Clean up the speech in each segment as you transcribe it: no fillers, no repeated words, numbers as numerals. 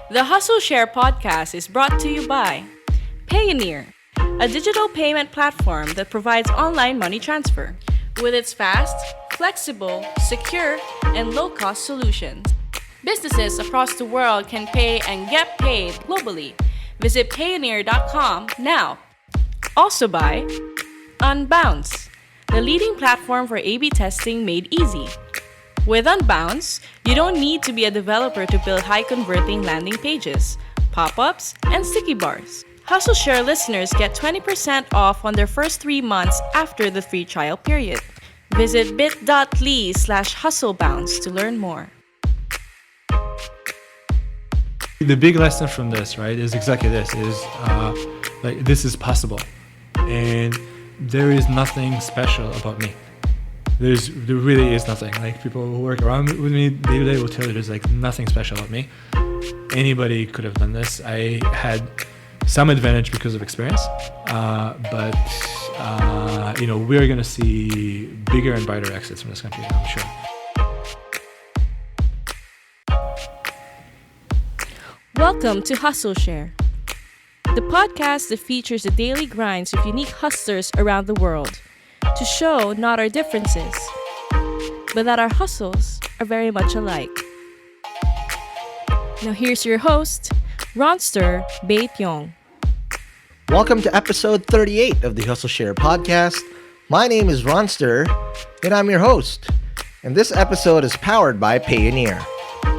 The Hustleshare podcast is brought to you by Payoneer, a digital payment platform that provides online money transfer. With its fast, flexible, secure, and low-cost solutions, businesses across the world can pay and get paid globally. Visit Payoneer.com now. Also by Unbounce, the leading platform for A/B testing made easy. With Unbounce, you don't need to be a developer to build high-converting landing pages, pop-ups, and sticky bars. Hustleshare listeners get 20% off on their first 3 months after the free trial period. Visit bit.ly/hustlebounce to learn more. The big lesson from this, right, is exactly this: this is possible, and there is nothing special about me. There really is nothing. Like, people who work around with me day to day will tell you there's like nothing special about me. Anybody could have done this. I had some advantage because of experience, but we're gonna see bigger and brighter exits from this country, I'm sure. Welcome to Hustleshare, the podcast that features the daily grinds of unique hustlers around the world, to show not our differences, but that our hustles are very much alike. Now here's your host, Ronster Bae-pyong. Welcome to episode 38 of the Hustleshare podcast. My name is Ronster, and I'm your host. And this episode is powered by Payoneer,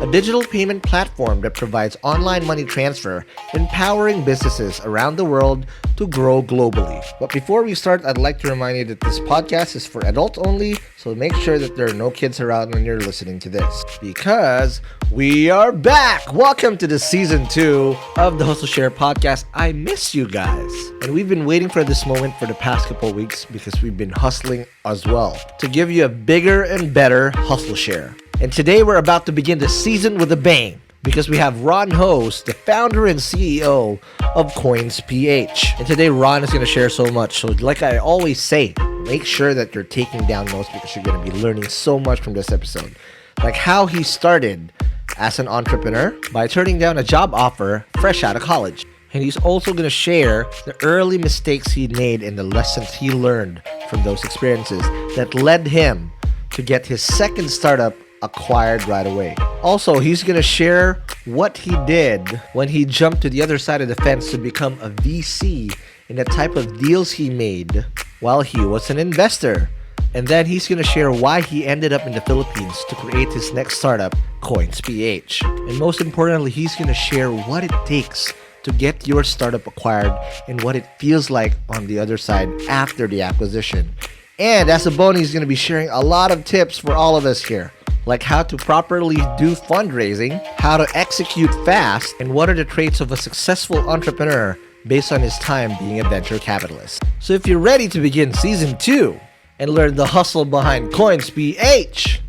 a digital payment platform that provides online money transfer, empowering businesses around the world to grow globally. But before we start, I'd like to remind you that this podcast is for adults only, so make sure that there are no kids around when you're listening to this, because we are back! Welcome to the season 2 of the Hustleshare podcast. I miss you guys, and we've been waiting for this moment for the past couple of weeks because we've been hustling as well to give you a bigger and better Hustleshare. And today we're about to begin the season with a bang, because we have Ron Host, the founder and CEO of Coinsph. And today Ron is going to share so much. So like I always say, make sure that you're taking down notes, because you're going to be learning so much from this episode. Like how he started as an entrepreneur by turning down a job offer fresh out of college. And he's also going to share the early mistakes he made and the lessons he learned from those experiences that led him to get his second startup acquired right away. Also, he's gonna share what he did when he jumped to the other side of the fence to become a VC and the type of deals he made while he was an investor. And then he's gonna share why he ended up in the Philippines to create his next startup, Coinsph. And most importantly, he's gonna share what it takes to get your startup acquired and what it feels like on the other side after the acquisition. And as a bonus, he's gonna be sharing a lot of tips for all of us here, like how to properly do fundraising, how to execute fast, and what are the traits of a successful entrepreneur based on his time being a venture capitalist. So if you're ready to begin season 2 and learn the hustle behind Coinsph,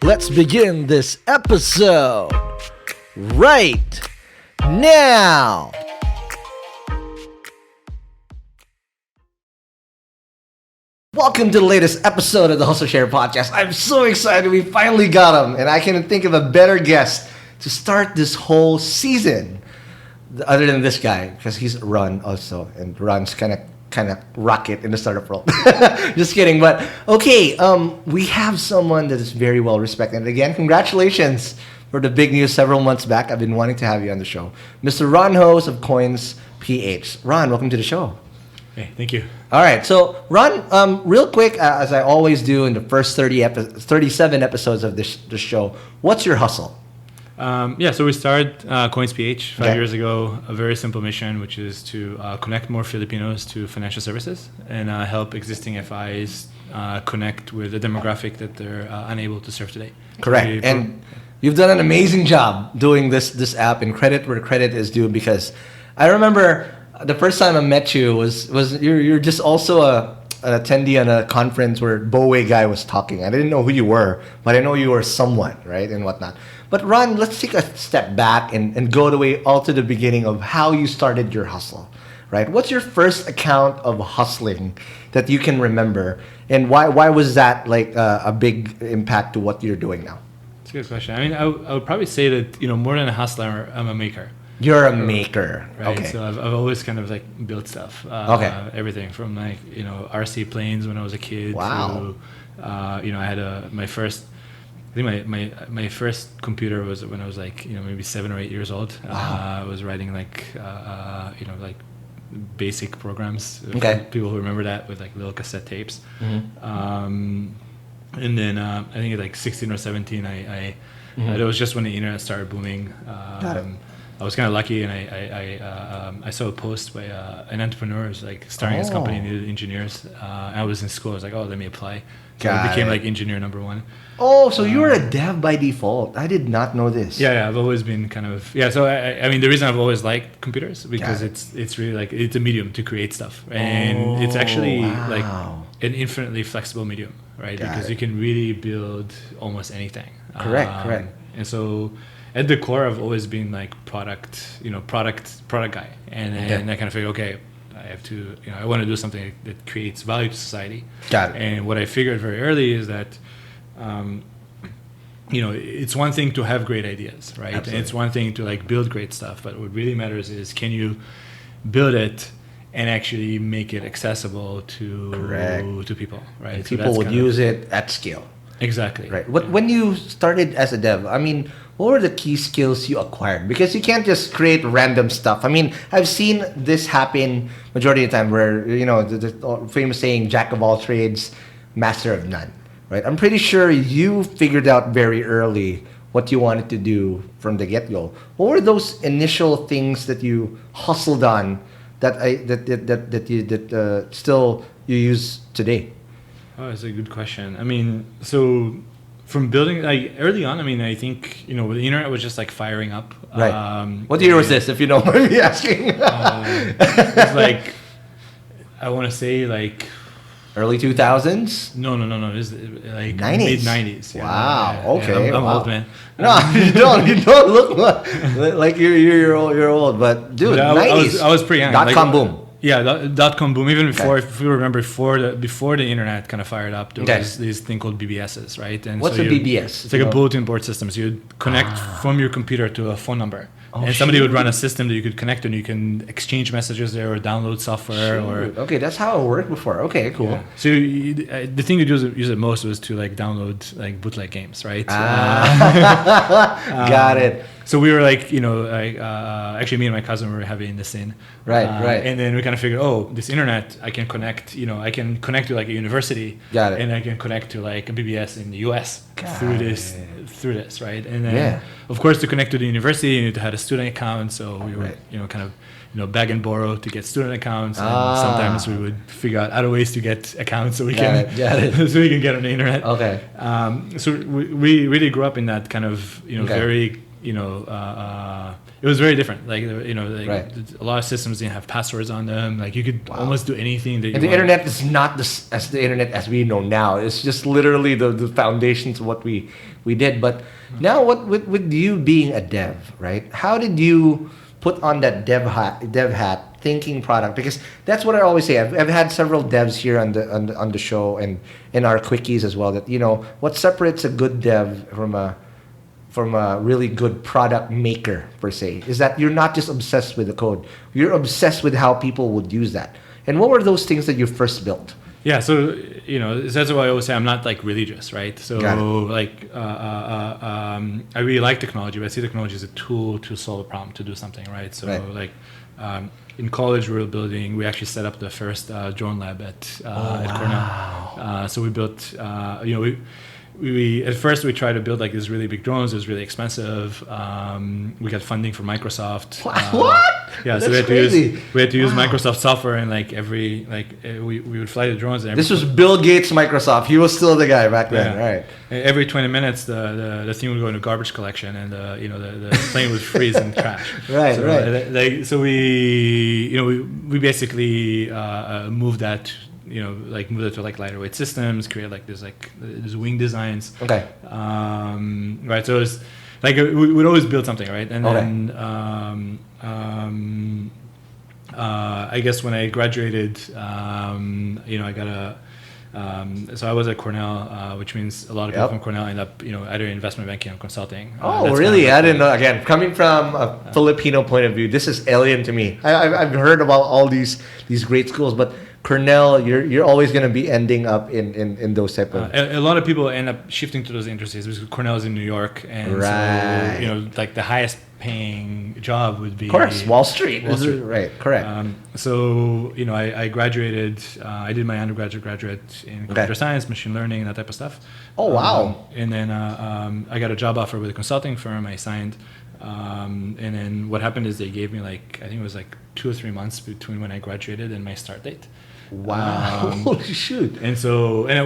let's begin this episode right now. Welcome to the latest episode of the Hustleshare podcast. I'm so excited we finally got him, and I can't think of a better guest to start this whole season other than this guy, because he's Ron also, and Ron's kind of rocket in the startup world. Just kidding, but okay, we have someone that is very well respected. And again, congratulations for the big news several months back. I've been wanting to have you on the show, Mr. Ron Host of Coinsph. Ron, welcome to the show. Hey, thank you. All right, so Ron, real quick, as I always do in the first 37 episodes of this show, what's your hustle? So we started Coinsph 5 years ago. A very simple mission, which is to connect more Filipinos to financial services and help existing FIs connect with a demographic that they're unable to serve today. Correct, and you've done an amazing job doing this app, and credit where credit is due, because I remember the first time I met you was you're just also an attendee on a conference where Bowie guy was talking. I didn't know who you were, but I know you were someone, right, and whatnot. But Ron, let's take a step back and go all to the beginning of how you started your hustle, right? What's your first account of hustling that you can remember, and why was that like a big impact to what you're doing now? It's a good question. I mean, I would probably say that, more than a hustler, I'm a maker. You're a maker. Right. Okay. So I've always kind of like built stuff. Everything from like, RC planes when I was a kid. Wow. To, I had my first, I think my first computer was when I was like, maybe 7 or 8 years old. Wow. I was writing like, like basic programs. Okay. People who remember that with like little cassette tapes. Mm-hmm. And then I think at like 16 or 17, it was just when the internet started booming. Got it. I was kind of lucky, and I saw a post by an entrepreneur who's like starting his company, needed engineers. I was in school. I was like, let me apply. So I became like engineer number one. Oh, so you were a dev by default. I did not know this. Yeah, I've always been kind of So I mean, the reason I've always liked computers because it's really like it's a medium to create stuff, and it's actually like an infinitely flexible medium, right? Because you can really build almost anything. Correct. And so at the core, I've always been like product guy, and I kind of figured, okay, I have to, I want to do something that creates value to society. Got it. And what I figured very early is that, it's one thing to have great ideas, right? Absolutely. And it's one thing to like build great stuff, but what really matters is can you build it and actually make it accessible to people, right? And So people that's would kind of- use it at scale. Exactly. Right. When you started as a dev, I mean, what were the key skills you acquired? Because you can't just create random stuff. I mean, I've seen this happen majority of the time where, the famous saying, jack of all trades, master of none, right? I'm pretty sure you figured out very early what you wanted to do from the get-go. What were those initial things that you hustled on that still you use today? Oh, that's a good question. I mean, so from building like early on, I mean, I think the internet was just like firing up. Right. What year was this, if you don't mind me asking? It's like I want to say like early 2000s. no. It's like 90s. mid 90s. Wow. Okay. I'm wow. old, man. No, you don't look like you're old, but dude, But 90s. I was pretty young. .com boom. Yeah, .com boom. Even before, if you remember, before the internet kind of fired up, there was this thing called BBSs, right? And What's so a BBS? It's like a bulletin board system. So you'd connect from your computer to a phone number, and somebody would run a system that you could connect, and you can exchange messages there or download software. Okay, that's how it worked before. Okay, cool. Yeah. So the thing you'd use it most was to like download like bootleg games, right? Got it. So we were like, actually me and my cousin were having this in. Right. And then we kind of figured, this internet, I can connect, I can connect to like a university. Got it. And I can connect to like a BBS in the US through this, right? And then, of course, to connect to the university, you need to have a student account. So we were, kind of, beg and borrow to get student accounts. And sometimes we would figure out other ways to get accounts so we can so we can get on the internet. Okay. So we really grew up in that kind of, very, it was very different. Like, a lot of systems didn't have passwords on them. Like you could almost do anything that you And the wanted. internet is not as the internet as we know now. It's just literally the foundations of what we did. But now, with you being a dev, right? How did you put on that dev hat, thinking product? Because that's what I always say. I've had several devs here on the show and in our quickies as well. That what separates a good dev from a really good product maker per se is that you're not just obsessed with the code. You're obsessed with how people would use that. And what were those things that you first built? Yeah, so that's why I always say I'm not like religious, right? So like I really like technology, but I see technology as a tool to solve a problem, to do something, right? So like in college we actually set up the first drone lab at Cornell. So we built we at first we tried to build like these really big drones. It was really expensive. We got funding from Microsoft. What? Yeah, That's so crazy. we had to use Microsoft software, and like we would fly the drones. And This was Bill Gates' Microsoft. He was still the guy back then, right? Every 20 minutes, the thing would go into garbage collection, and the plane would freeze and crash. Right. So we basically moved that. Move it to like lighter weight systems, create like these wing designs. Okay. Right. So it's like we would always build something, right? And then I guess when I graduated, I got So I was at Cornell, which means a lot of people Yep. from Cornell end up, either in investment banking or consulting. Oh, That's really? kind of I didn't know. Again, coming from a Filipino point of view, this is alien to me. I've heard about all these great schools, but Cornell, you're always going to be ending up in those type of. A lot of people end up shifting to those industries because Cornell is in New York, and Right. so like the highest paying job would be, Of course, Wall Street. Wall Street. Right, correct. So I graduated. I did my graduate in computer science, machine learning, that type of stuff. Oh, wow. And then I got a job offer with a consulting firm. I signed. And then what happened is they gave me I think it was 2 or 3 months between when I graduated and my start date. Wow. Holy shoot. And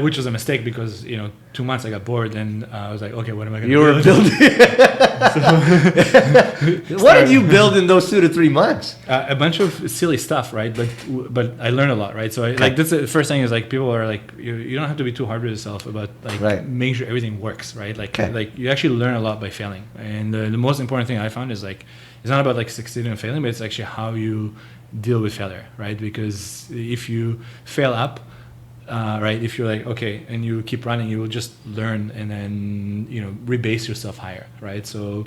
which was a mistake because 2 months I got bored and I was like, okay, what am I going to You do? were building. What did you build in those 2 to 3 months? A bunch of silly stuff, right? But I learned a lot, right? So that's the first thing is people are you don't have to be too hard with yourself about making sure everything works, right? You actually learn a lot by failing. And the most important thing I found is it's not about succeeding and failing, but it's actually how you deal with failure, right? Because if you fail up, right, if you're okay and you keep running, you will just learn and then rebase yourself higher, right? So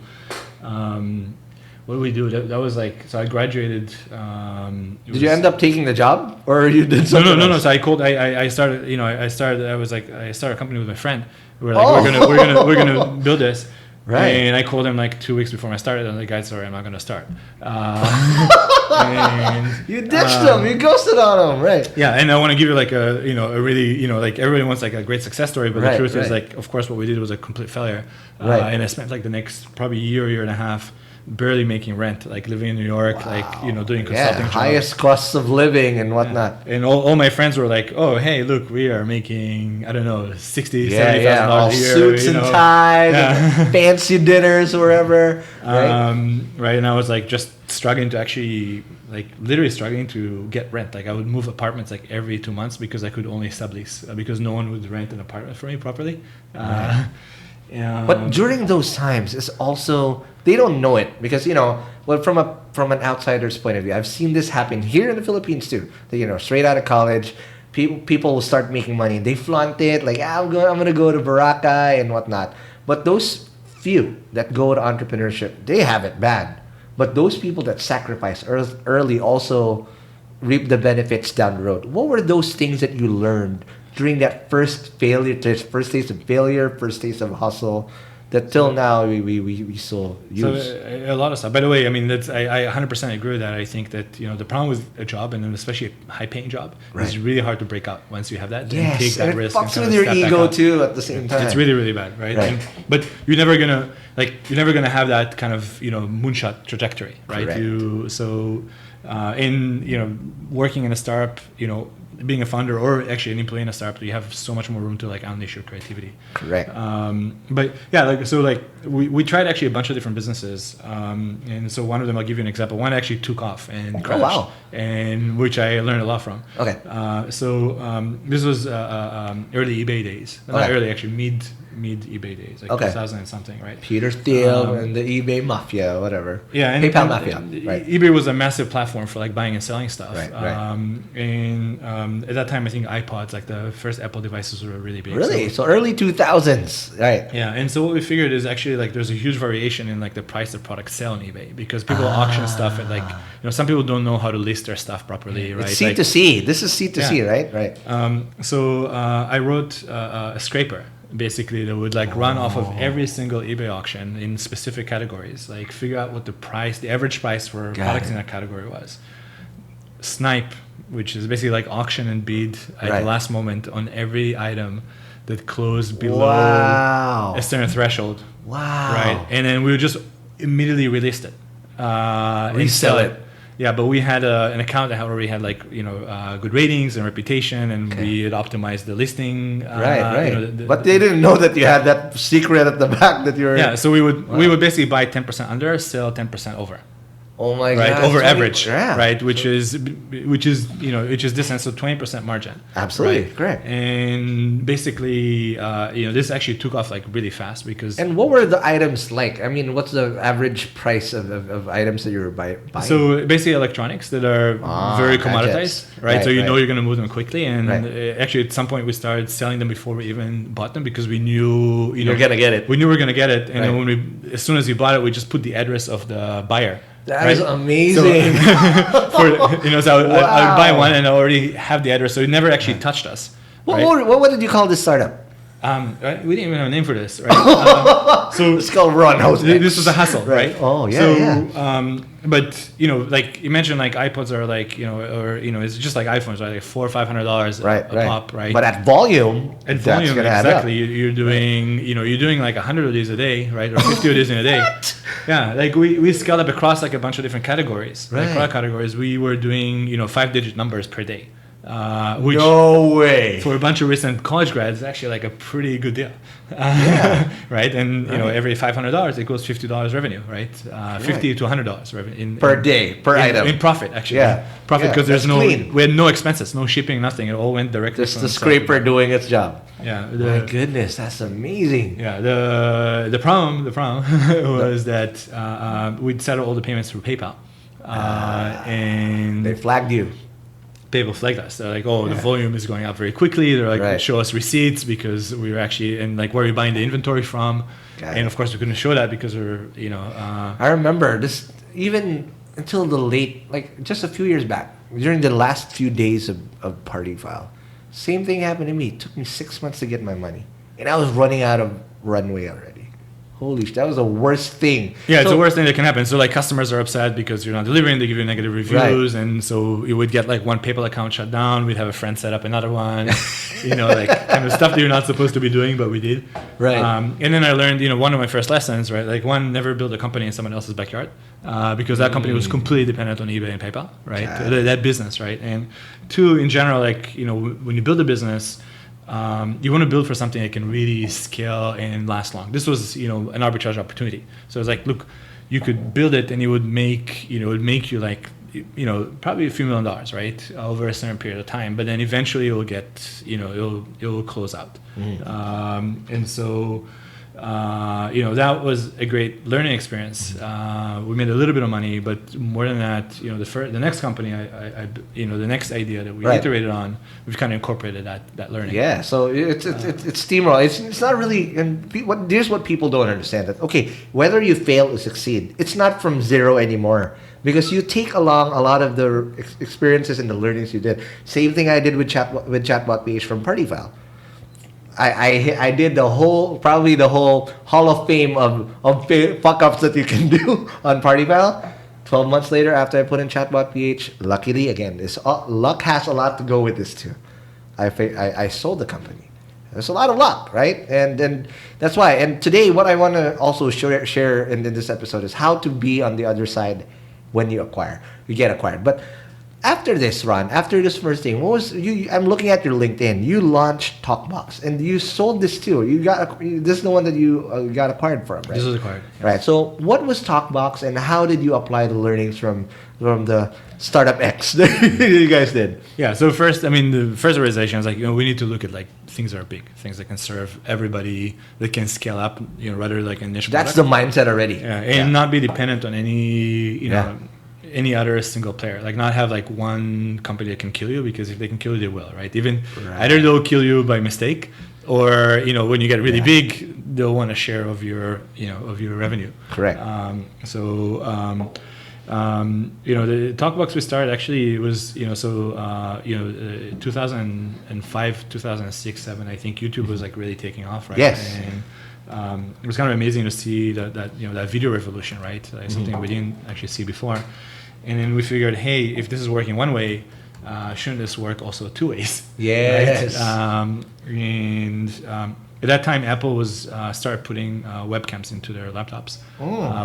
what do we do? That was so I graduated. Did you end up taking the job, or you did something? No. else? So I called. I started. I started a company with my friend. We were we're gonna build this. Right. And I called him 2 weeks before I started, and the guy, sorry, I'm not gonna start. And You ditched him. You ghosted on him, right? yeah, and I want to give you a really everybody wants a great success story, but Right, the truth is right. of course what we did was a complete failure. Right. And I spent the next probably year and a half barely making rent, living in New York, doing consulting jobs. Highest costs of living and whatnot. And all my friends were like, oh, hey, look, we are making, I don't know, $60,000, $70,000 all a year. suits and ties, and fancy dinners, wherever. Right? Right. And I was just struggling to actually, literally struggling to get rent. I would move apartments every 2 months because I could only sublease because no one would rent an apartment for me properly. But during those times, it's also they don't know it because from an outsider's point of view, I've seen this happen here in the Philippines too. That, straight out of college, people will start making money. They flaunt it I'm gonna go to Boracay and whatnot. But those few that go to entrepreneurship, they have it bad. But those people that sacrifice early also reap the benefits down the road. What were those things that you learned during that first taste of failure, first taste of hustle, that till now we still use? So a lot of stuff. By the way, I mean I 100% agree with that. I think that the problem with a job, and then especially a high-paying job, is really hard to break out once you have that. Yes, and take that and it risk. fucks and with your ego too at the same time. It's really, really bad, right? But you're never gonna have that kind of moonshot trajectory, right? Working in a startup, being a founder or actually an employee in a startup, you have so much more room to unleash your creativity. Correct. But yeah, we tried actually a bunch of different businesses, and so one of them, I'll give you an example. One actually took off and crashed, wow. and which I learned a lot from. Okay. This was early eBay days, not early actually, mid eBay days, 2000 and something, right? Peter Thiel and the eBay mafia, whatever. Yeah, and PayPal mafia. Right. eBay was a massive platform for buying and selling stuff. Right. And at that time, I think iPods, the first Apple devices, were really big. Really? So early 2000s, right? Yeah, and so what we figured is actually there's a huge variation in the price of products sell on eBay because people auction stuff at some people don't know how to list their stuff properly, right? It's C2C. This is C2C, right? Right. So I wrote a scraper basically that would run off of every single eBay auction in specific categories, figure out what the average price for products in that category was. Snipe, which is basically auction and bid at the last moment on every item that closed below a certain threshold. Wow. Right. And then we would just immediately relist it. Resell it. Yeah, but we had an account that already had good ratings and reputation, and we had optimized the listing. Right. But they didn't know that you had that secret at the back that you were. Yeah, so we would basically buy 10% under, sell 10% over. Oh my right, God. over average, Yeah. right, which is distance, so 20% margin. Absolutely, right? correct. And basically, this actually took off like really fast because. And what were the items like? I mean, what's the average price of items that you were buying? So basically electronics that are very commoditized, gadgets. right? So you know Right. you're going to move them quickly. And Right. actually at some point we started selling them before we even bought them because we knew, You're gonna get it. We knew we were going to get it. And then Right. as soon as we bought it, we just put the address of the buyer. That is amazing. So I would buy Wow. one and I already have the address. So it never actually touched us. Right? What did you call this startup? Right? We didn't even have a name for this, right? So It's called Run. this was a hustle, right? Oh, yeah, So, yeah. But like you mentioned, like iPods are like it's just like iPhones, right? Like $400 or $500 a pop, right? But at volume, At that's volume, gonna add up. exactly. You're doing like 100 of these a day, right? Or 50 of these in a day. Yeah, like we scaled up across like a bunch of different categories, like Right. product categories. We were doing 5-digit numbers per day. Which No way. for a bunch of recent college grads is actually like a pretty good deal, right? And every $500 equals $50 revenue, right? $50 to $100 revenue Per day, per item. in profit, actually. Yeah. Profit Yeah, because that's clean. we had no expenses, no shipping, nothing. It all went directly. Just from the scraper doing its job. Yeah. My goodness, that's amazing. Yeah. The problem was that we'd settle all the payments through PayPal, and They flagged you. PayPal flagged us. They're like, the volume is going up very quickly. They're like, Right. show us receipts because we were actually, and like, where are you buying the inventory from? Got And it. of course, we couldn't show that because I remember this even until the late, like just a few years back, during the last few days of Party File. Same thing happened to me. It took me 6 months to get my money. And I was running out of runway already. Holy shit, that was the worst thing. yeah, it's So- the worst thing that can happen. So like customers are upset because you're not delivering. They give you negative reviews, and so you would get like one PayPal account shut down. We'd have a friend set up another one, like kind of stuff that you're not supposed to be doing, but we did. Right. And then I learned, one of my first lessons, right? Like one, never build a company in someone else's backyard, because that company was completely dependent on eBay and PayPal, right? Got That business, right? And two, in general, like when you build a business. You want to build for something that can really scale and last long. This was, an arbitrage opportunity. So it's like, look, you could build it and it would make you like, probably a few $1 million, right, over a certain period of time. But then eventually it will get, it'll close out. And so, that was a great learning experience. We made a little bit of money, but more than that, the next company, the next idea that we Right. iterated on, we've kind of incorporated that learning. Yeah, so it's steamroll. It's not really, and here's what people don't understand, that okay, whether you fail or succeed, it's not from zero anymore, because you take along a lot of the experiences and the learnings you did. Same thing I did with Chatbot.ph from Partyfile. I did probably the whole Hall of Fame of fuck ups that you can do on Partyfile. 12 months later, after I put in Chatbot.ph, luckily, again, luck has a lot to go with this too. I sold the company. There's a lot of luck, right? And that's why. And today, what I want to also share in this episode is how to be on the other side when you get acquired. But after this, Ron, after this first thing, what was you? I'm looking at your LinkedIn. You launched TalkBox, and you sold this too. This is the one that you got acquired from, right? This was acquired. Yes. Right. So, what was TalkBox, and how did you apply the learnings from the startup X that you guys did? Yeah. So first, the first realization is like, we need to look at like things that are big, things that can serve everybody, that can scale up, rather like an initial. That's product. the mindset already. Yeah, and not be dependent on any, Yeah. any other single player. Like not have like one company that can kill you, because if they can kill you, they will, right? Either they'll kill you by mistake, or when you get really big, they'll want a share of your, of your revenue. Correct. The TalkBox we started actually, it was 2005, 2006, 2007. I think YouTube was like really taking off, right? Yes. And it was kind of amazing to see that video revolution, right? Like something we didn't actually see before. And then we figured, hey, if this is working one way, shouldn't this work also two ways? Yes. Right? At that time, Apple was started putting webcams into their laptops,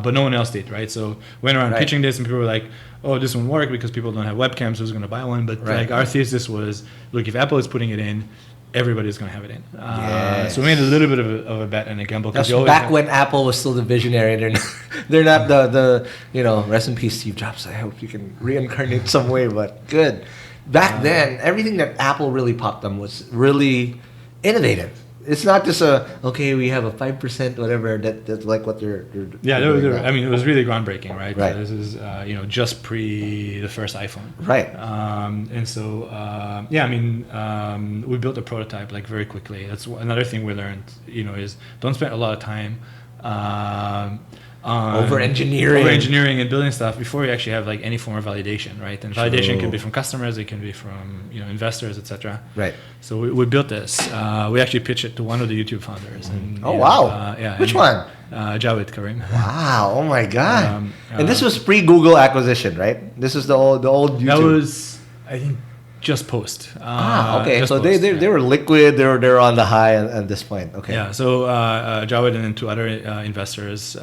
but no one else did, right? So went around pitching this, and people were like, "Oh, this won't work because people don't have webcams. Who's going to buy one?" But like our thesis was, look, if Apple is putting it in, everybody's going to have it in. Yes. So we made a little bit of a bet and a gamble. That's back when Apple was still the visionary. They're not the rest in peace Steve Jobs. I hope you can reincarnate some way, but good. Back then, everything that Apple really popped on was really innovative. It's not just we have a 5% whatever that's like what they're yeah, doing now. I mean, it was really groundbreaking, right? Right. This is just pre the first iPhone, Right. And so we built a prototype like very quickly. That's another thing we learned, is don't spend a lot of time on Over engineering and building stuff before you actually have like any form of validation, right? And validation can be from customers, it can be from investors, etc. Right. So we built this. We actually pitched it to one of the YouTube founders. And, wow! Which one? Jawed Karim. Wow! Oh my God! And this was pre-Google acquisition, right? This is the old YouTube. That was, I think, just post. Okay. Just So post, they were liquid. They were on the high at this point. Okay. Yeah. So Jawed and then two other investors,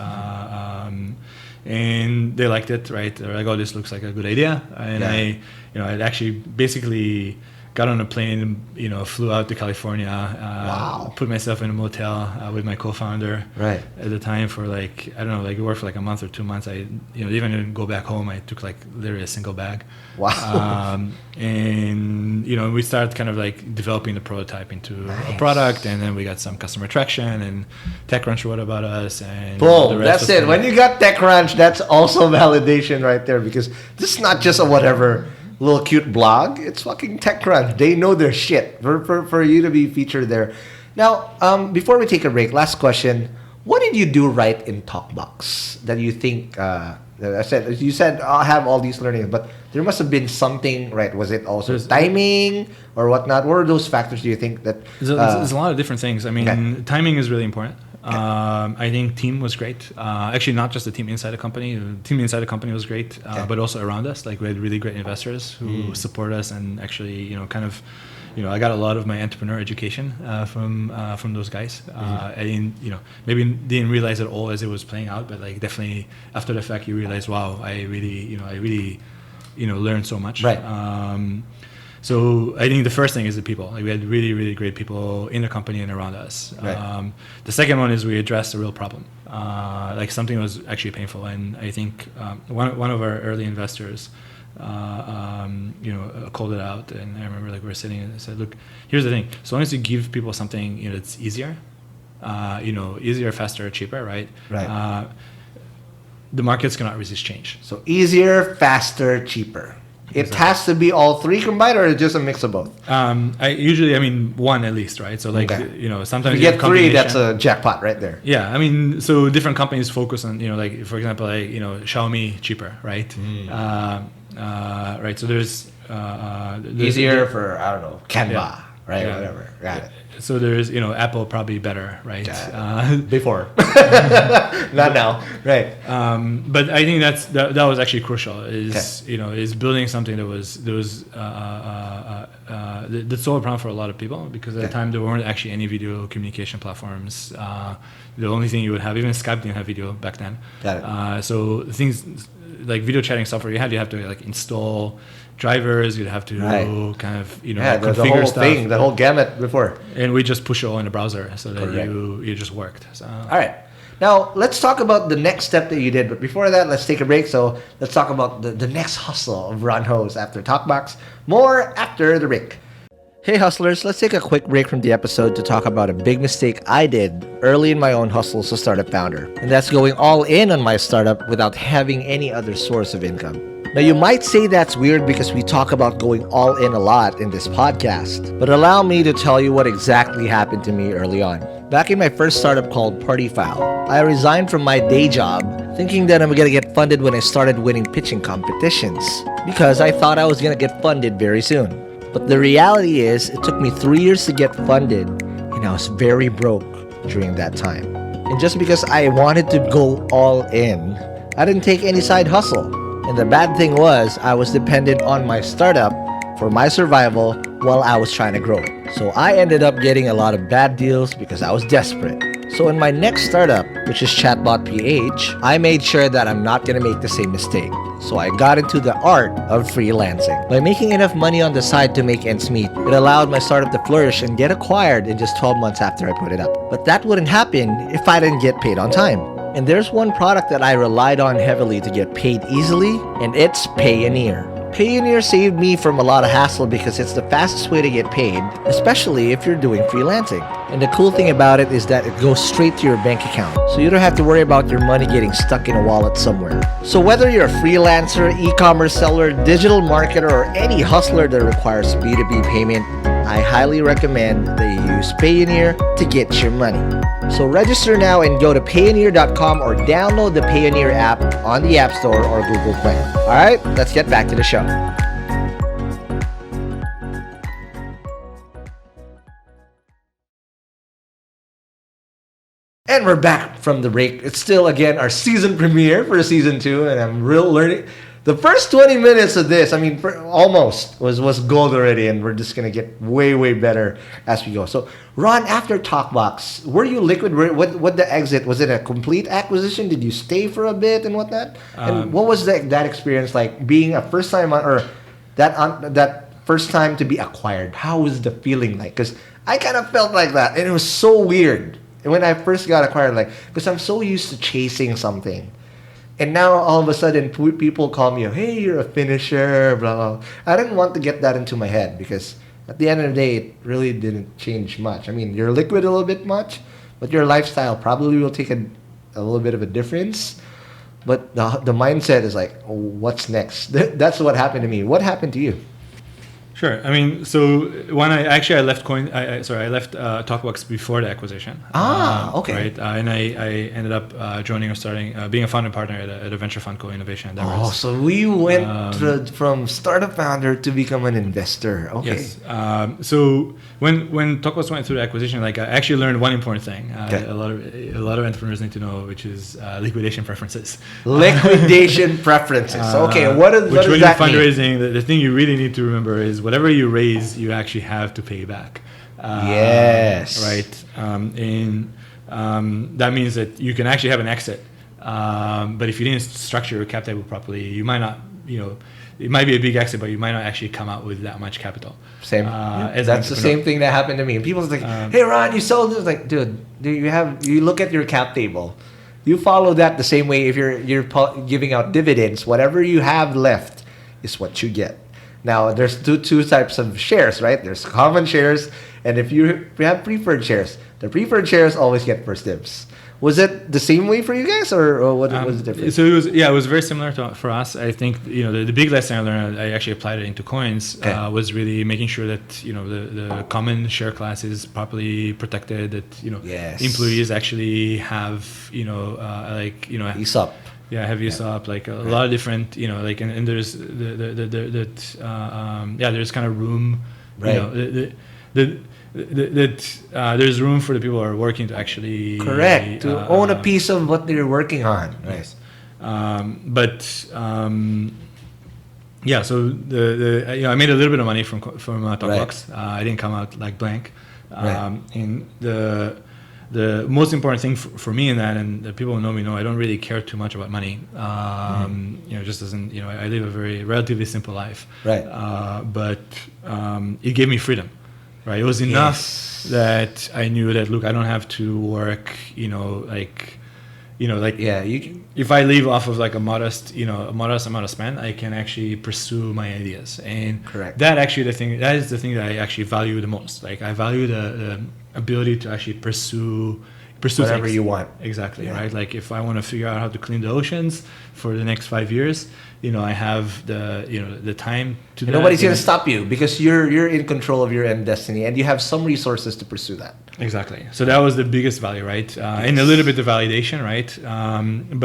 and they liked it. Right. They're like, "Oh, this looks like a good idea." And I actually basically got on a plane, flew out to California, Wow. put myself in a motel with my co-founder Right. at the time for we worked for like a month or 2 months. I even didn't go back home. I took like literally a single bag. Wow. And we started kind of like developing the prototype into a product, and then we got some customer traction, and TechCrunch wrote about us, and Boom. the rest That's was it. kind of- When you got TechCrunch, that's also validation right there, because this is not just a whatever little cute blog. It's fucking TechCrunch. They know their shit for you to be featured there. Now, before we take a break, last question. What did you do right in TalkBox that you think, you said I have all these learnings, but there must have been something right. Was it also timing or whatnot? What are those factors do you think that... There's a lot of different things. I mean, timing is really important. I think team was great. Actually, not just the team inside the company. The team inside the company was great, but also around us. Like we had really great investors who support us, and actually, I got a lot of my entrepreneur education from those guys. I didn't, maybe didn't realize it all as it was playing out, but like definitely after the fact, you realize, wow, I really learned so much. Right. So I think the first thing is the people. Like we had really, really great people in the company and around us. Right. The second one is we addressed a real problem. Like something was actually painful, and I think one of our early investors, called it out. And I remember like we were sitting and said, "Look, here's the thing. So long as you give people something that's easier, easier, faster, cheaper, right? Right. The markets cannot resist change. So easier, faster, cheaper. It has to be all three combined, or just a mix of both? One at least, right? So like, sometimes If you get three, that's a jackpot right there. Yeah, I mean, so different companies focus on, like for example, like Xiaomi cheaper, right? Right. So there's Easier for, I don't know, Canva, Yeah. right? Yeah. Whatever. Got it. So there's Apple probably better, right? Before. Not now. Right. But I think that was actually crucial. Is building something that was that solved a problem for a lot of people, because at the time there weren't actually any video communication platforms. The only thing you would have, even Skype didn't have video back then. Got it. So things like video chatting software, you have to like install drivers. You'd have to kind of the configure whole stuff. thing, the whole gamut before. And we just push it all in the browser so that you just worked. So. All right. Now, let's talk about the next step that you did. But before that, let's take a break. So let's talk about the next hustle of Ron Ho's after TalkBox. More after the break. Hey, hustlers. Let's take a quick break from the episode to talk about a big mistake I did early in my own hustle as a startup founder. And that's going all in on my startup without having any other source of income. Now, you might say that's weird because we talk about going all in a lot in this podcast, but allow me to tell you what exactly happened to me early on. Back in my first startup called PartyFile, I resigned from my day job thinking that I'm gonna get funded when I started winning pitching competitions, because I thought I was gonna get funded very soon. But the reality is, it took me 3 years to get funded, and I was very broke during that time. And just because I wanted to go all in, I didn't take any side hustle. And the bad thing was, I was dependent on my startup for my survival while I was trying to grow it. So I ended up getting a lot of bad deals because I was desperate. So in my next startup, which is Chatbot.ph, I made sure that I'm not going to make the same mistake. So I got into the art of freelancing. By making enough money on the side to make ends meet, it allowed my startup to flourish and get acquired in just 12 months after I put it up. But that wouldn't happen if I didn't get paid on time. And there's one product that I relied on heavily to get paid easily, and it's Payoneer. Payoneer saved me from a lot of hassle because it's the fastest way to get paid, especially if you're doing freelancing. And the cool thing about it is that it goes straight to your bank account, so you don't have to worry about your money getting stuck in a wallet somewhere. So whether you're a freelancer, e-commerce seller, digital marketer, or any hustler that requires B2B payment, I highly recommend that you use Payoneer to get your money. So register now and go to Payoneer.com or download the Payoneer app on the App Store or Google Play. Alright, let's get back to the show. And we're back from the break. It's still, again, our season premiere for season 2, and I'm real learning. The first 20 minutes of this, I mean, almost was gold already, and we're just gonna get way, way better as we go. So, Ron, after TalkBox, were you liquid? What the exit? Was it a complete acquisition? Did you stay for a bit and whatnot? And what was that experience like, being a first time or that first time to be acquired? How was the feeling like? Because I kind of felt like that, and it was so weird when I first got acquired. Like, because I'm so used to chasing something. And now all of a sudden people call me, hey, you're a finisher, blah, blah. I didn't want to get that into my head because at the end of the day, it really didn't change much. I mean, you're liquid a little bit much, but your lifestyle probably will take a little bit of a difference. But the mindset is like, oh, what's next? That's what happened to me. What happened to you? Sure. I mean, so when I left I left TalkBox before the acquisition. Okay. Right. And I ended up joining or starting, being a founding partner at a venture fund called Innovation Endeavors. Oh, so we went from startup founder to become an investor. Okay. Yes. So when TalkBox went through the acquisition, like I actually learned one important thing. A lot of entrepreneurs need to know, which is liquidation preferences. Liquidation preferences. Okay. What does when you're that fundraising, the thing you really need to remember is whatever you raise, you actually have to pay back. Yes. Right. And that means that you can actually have an exit. But if you didn't structure your cap table properly, you might not, it might be a big exit, but you might not actually come out with that much capital. Same. That's the same thing that happened to me. And people are like, hey, Ron, you sold this. Like, dude, you look at your cap table. You follow that the same way if you're giving out dividends. Whatever you have left is what you get. Now, there's two types of shares, right? There's common shares, and if you have preferred shares, the preferred shares always get first dibs. Was it the same way for you guys, or what was the difference? So it was very similar for us. I think the big lesson I learned, I actually applied it into Coins, was really making sure that the common share class is properly protected. That Yes. employees actually have ESOP. Yeah, have ESOP, like a lot of different, and there's there's kind of room, Right. There's room for the people who are working to actually to own a piece of what they're working on. Right. Yes. So I made a little bit of money from TalkBox. I didn't come out like blank. And the most important thing for me in that, and the people who know me know, I don't really care too much about money. Just doesn't. I live a very relatively simple life. Right. But it gave me freedom. Right. It was enough that I knew that, look, I don't have to work. If I leave off of like a modest amount of spend, I can actually pursue my ideas. And correct. That is the thing that I actually value the most. Like, I value the ability to actually pursue whatever things. you want. Exactly. Right. Like, if I want to figure out how to clean the oceans for the next 5 years, I have the time to do that. Nobody's going to stop you because you're in control of your own destiny, and you have some resources to pursue that. Exactly. So that was the biggest value, right? And a little bit of validation, right?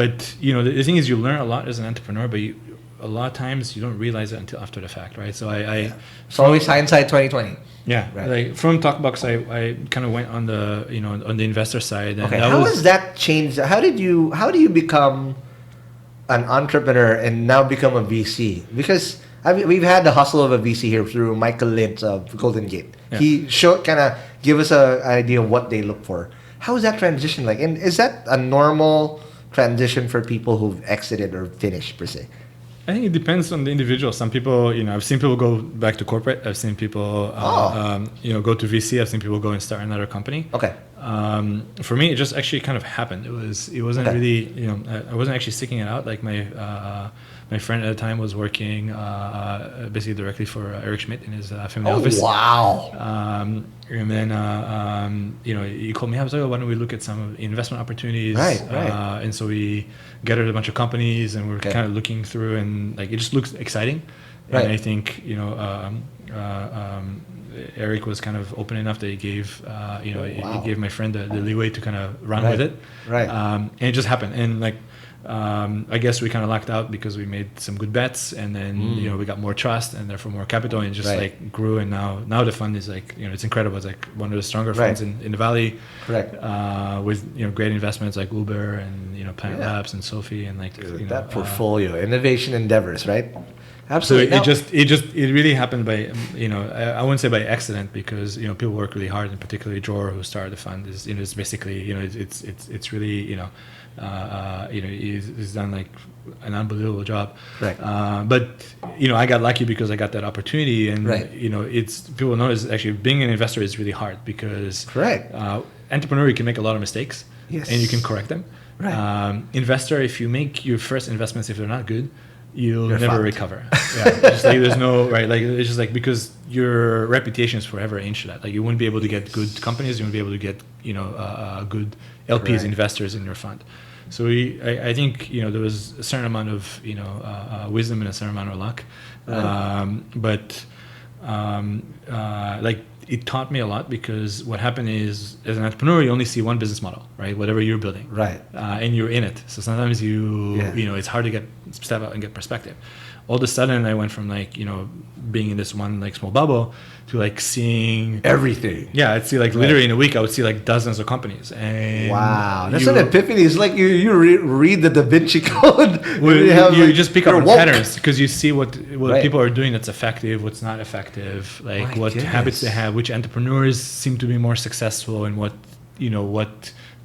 But the thing is, you learn a lot as an entrepreneur, but a lot of times you don't realize it until after the fact, right? So it's always hindsight 2020. Yeah, right. Like from TalkBox, I kind of went on the on the investor side. And how has that changed? How do you become an entrepreneur and now become a VC? Because we've had the hustle of a VC here through Michael Lintz of Golden Gate. Yeah. He kind of give us an idea of what they look for. How is that transition like? And is that a normal transition for people who've exited or finished per se? I think it depends on the individual. Some people, I've seen people go back to corporate. I've seen people, go to VC. I've seen people go and start another company. Okay. For me, it just actually kind of happened. It wasn't really, I wasn't actually seeking it out. Like my friend at the time was working basically directly for Eric Schmidt in his family office. Oh, wow. And then, he called me. I was like, why don't we look at some investment opportunities? Right. And so we gathered a bunch of companies and we're kind of looking through, and like it just looks exciting. Right. And I think, Eric was kind of open enough that he gave, he gave my friend the leeway to kind of run with it. Right. And it just happened. And like, I guess we kind of lucked out because we made some good bets, and then we got more trust and therefore more capital, and just like grew. And now the fund is like it's incredible. It's like one of the stronger funds in the valley. Correct. With great investments like Uber and Planet Labs and Sophie and like that portfolio innovation endeavors, right? Absolutely. So it really happened by I wouldn't say by accident, because people work really hard, and particularly Jor, who started the fund, is it's basically it's really he's done like an unbelievable job. Right. But I got lucky because I got that opportunity, and it's people notice actually being an investor is really hard because entrepreneur, you can make a lot of mistakes, and you can correct them. Right. Investor, if you make your first investments, if they're not good, you'll never recover. Just like there's no like it's just like because your reputation is forever into that. Like you wouldn't be able to get good companies, you wouldn't be able to get good LPs, investors in your fund. So I think there was a certain amount of wisdom and a certain amount of luck, but like it taught me a lot, because what happened is, as an entrepreneur, you only see one business model, right? Whatever you're building, and you're in it. So sometimes it's hard to step out and get perspective. All of a sudden, I went from like being in this one like small bubble to like seeing everything. Yeah, I'd see like literally in a week I would see like dozens of companies. And wow, that's an epiphany. It's like you read the Da Vinci Code. You just pick up on patterns, because you see what people are doing that's effective, what's not effective, like what habits they have, which entrepreneurs seem to be more successful, and what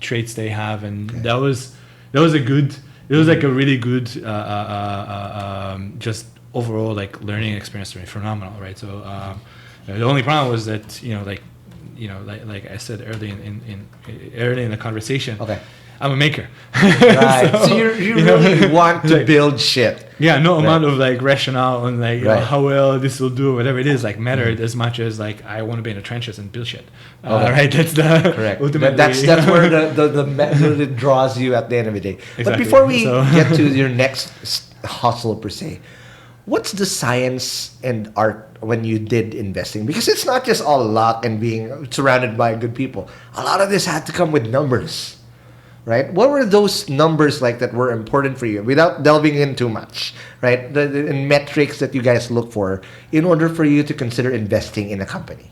traits they have, and that was a good. It was like a really good, just overall like learning experience for me, phenomenal, right? So the only problem was that like I said early in the conversation, I'm a maker. Right. So you really want to build shit. Yeah, no amount of like rationale on like how well this will do or whatever it is like mattered as much as like I want to be in the trenches and build shit. Right, that's the correct. Ultimately, that's where the method it draws you at the end of the day. Exactly. But before we get to your next hustle per se, what's the science and art when you did investing? Because it's not just all luck and being surrounded by good people. A lot of this had to come with numbers. Right? What were those numbers like that were important for you, without delving in too much, right? The metrics that you guys look for in order for you to consider investing in a company.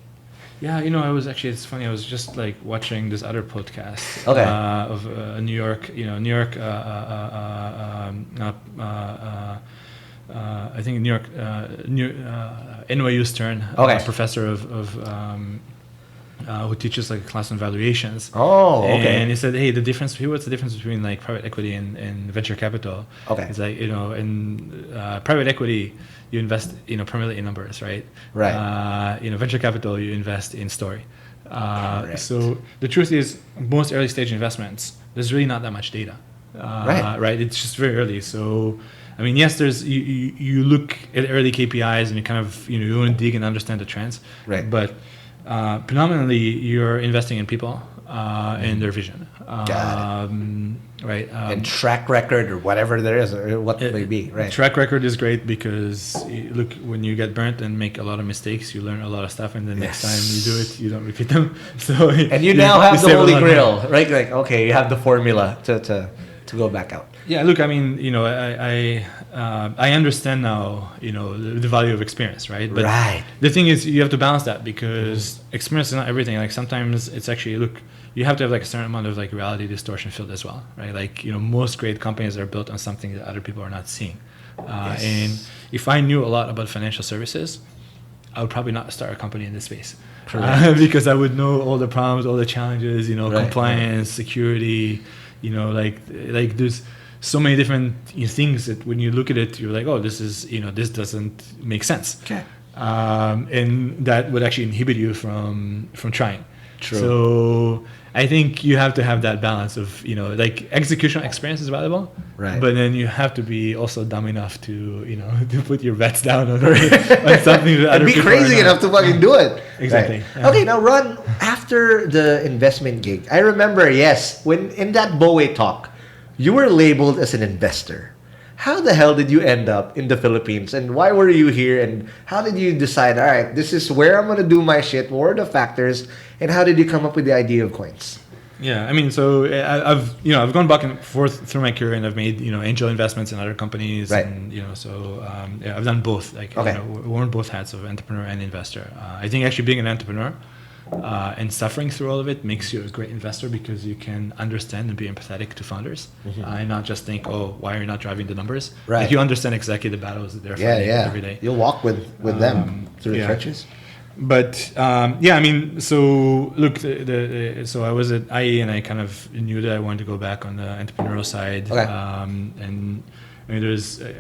Yeah, it's funny. I was just like watching this other podcast of New York, I think New York, NYU Stern, professor of who teaches like a class on valuations. Oh, okay. And he said, hey, what's the difference between like private equity and venture capital? Okay. It's like, in private equity, you invest, primarily in numbers, right? Right. Venture capital, you invest in story. So the truth is, most early stage investments, there's really not that much data. Right. It's just very early. So, I mean, yes, there's you look at early KPIs and you kind of, you want to dig and understand the trends. Right. But predominantly, you're investing in people and their vision. Right. And track record or whatever there is, or what it may be. Right. Track record is great because, look, when you get burnt and make a lot of mistakes, you learn a lot of stuff, and the next time you do it, you don't repeat them. So and you now have the holy grail, right? Like, okay, you have the formula to go back out. Yeah, look, I mean, I understand now, the value of experience, right? But the thing is, you have to balance that, because experience is not everything. Like sometimes it's actually, look, you have to have like a certain amount of like reality distortion field as well, right? Like, most great companies are built on something that other people are not seeing. And if I knew a lot about financial services, I would probably not start a company in this space. Correct. Because I would know all the problems, all the challenges, Right, compliance, security, like there's so many different things that when you look at it, you're like, oh, this is, this doesn't make sense. Okay. And that would actually inhibit you from trying. True. So I think you have to have that balance of, like executional experience is valuable, Right. but then you have to be also dumb enough to, to put your bets down on something that And be crazy enough to fucking do it. Exactly. Right. Yeah. Okay, now Ron, after the investment gig, I remember, yes, when in that Bowie talk, you were labeled as an investor. How the hell did you end up in the Philippines, and why were you here, and how did you decide, all right, this is where I'm going to do my shit, what were the factors, and how did you come up with the idea of coins? Yeah, I mean, so I've gone back and forth through my career, and I've made angel investments in other companies, Right. and I've done both, like Okay. worn both hats of entrepreneur and investor. I think actually being an entrepreneur and suffering through all of it makes you a great investor because you can understand and be empathetic to founders, and not just think, oh, why are you not driving the numbers? Right. Like you understand exactly the battles that they're fighting every day. You'll walk with them through the yeah. trenches. But I mean, so look, so I was at IE, and I kind of knew that I wanted to go back on the entrepreneurial side. Okay. And I mean,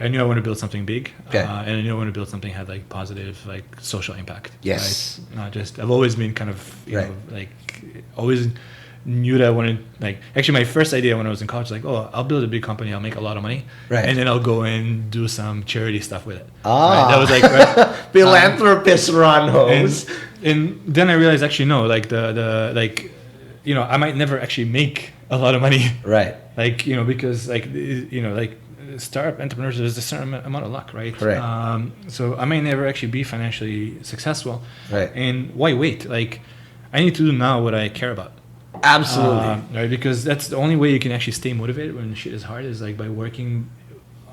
I knew I wanted to build something big, Okay. and I knew I wanted to build something that had like positive, like social impact. Yes. Right? Not just. I've always been kind of, Right. always knew that I wanted, like, actually my first idea when I was in college, like, oh, I'll build a big company, I'll make a lot of money, Right. and then I'll go and do some charity stuff with it. Ah. Right? That was like, right? Philanthropist Ron Holmes. And then I realized actually no, like I might never actually make a lot of money, Right. like because like startup entrepreneurs, there's a certain amount of luck, right? Correct. So I may never actually be financially successful, Right. And why wait? Like I need to do now what I care about. Absolutely. Right, because that's the only way you can actually stay motivated when shit is hard is like by working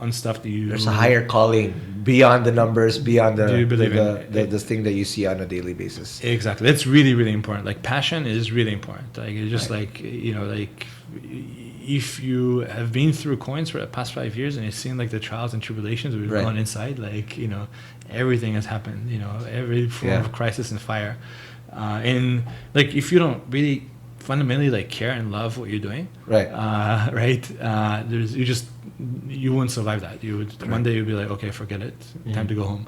on stuff that you. There's a higher calling beyond the numbers, beyond Do you believe the thing that you see on a daily basis. Exactly, that's really really important. Like passion is really important. Like it's just Right. like if you have been through coins for the past 5 years and you've seen like the trials and tribulations we've Right. gone inside, like everything has happened. Every form Yeah. of crisis and fire, and like if you don't really fundamentally like care and love what you're doing, Right. you wouldn't survive that. You would one day you'd be like, okay, forget it, time to go home.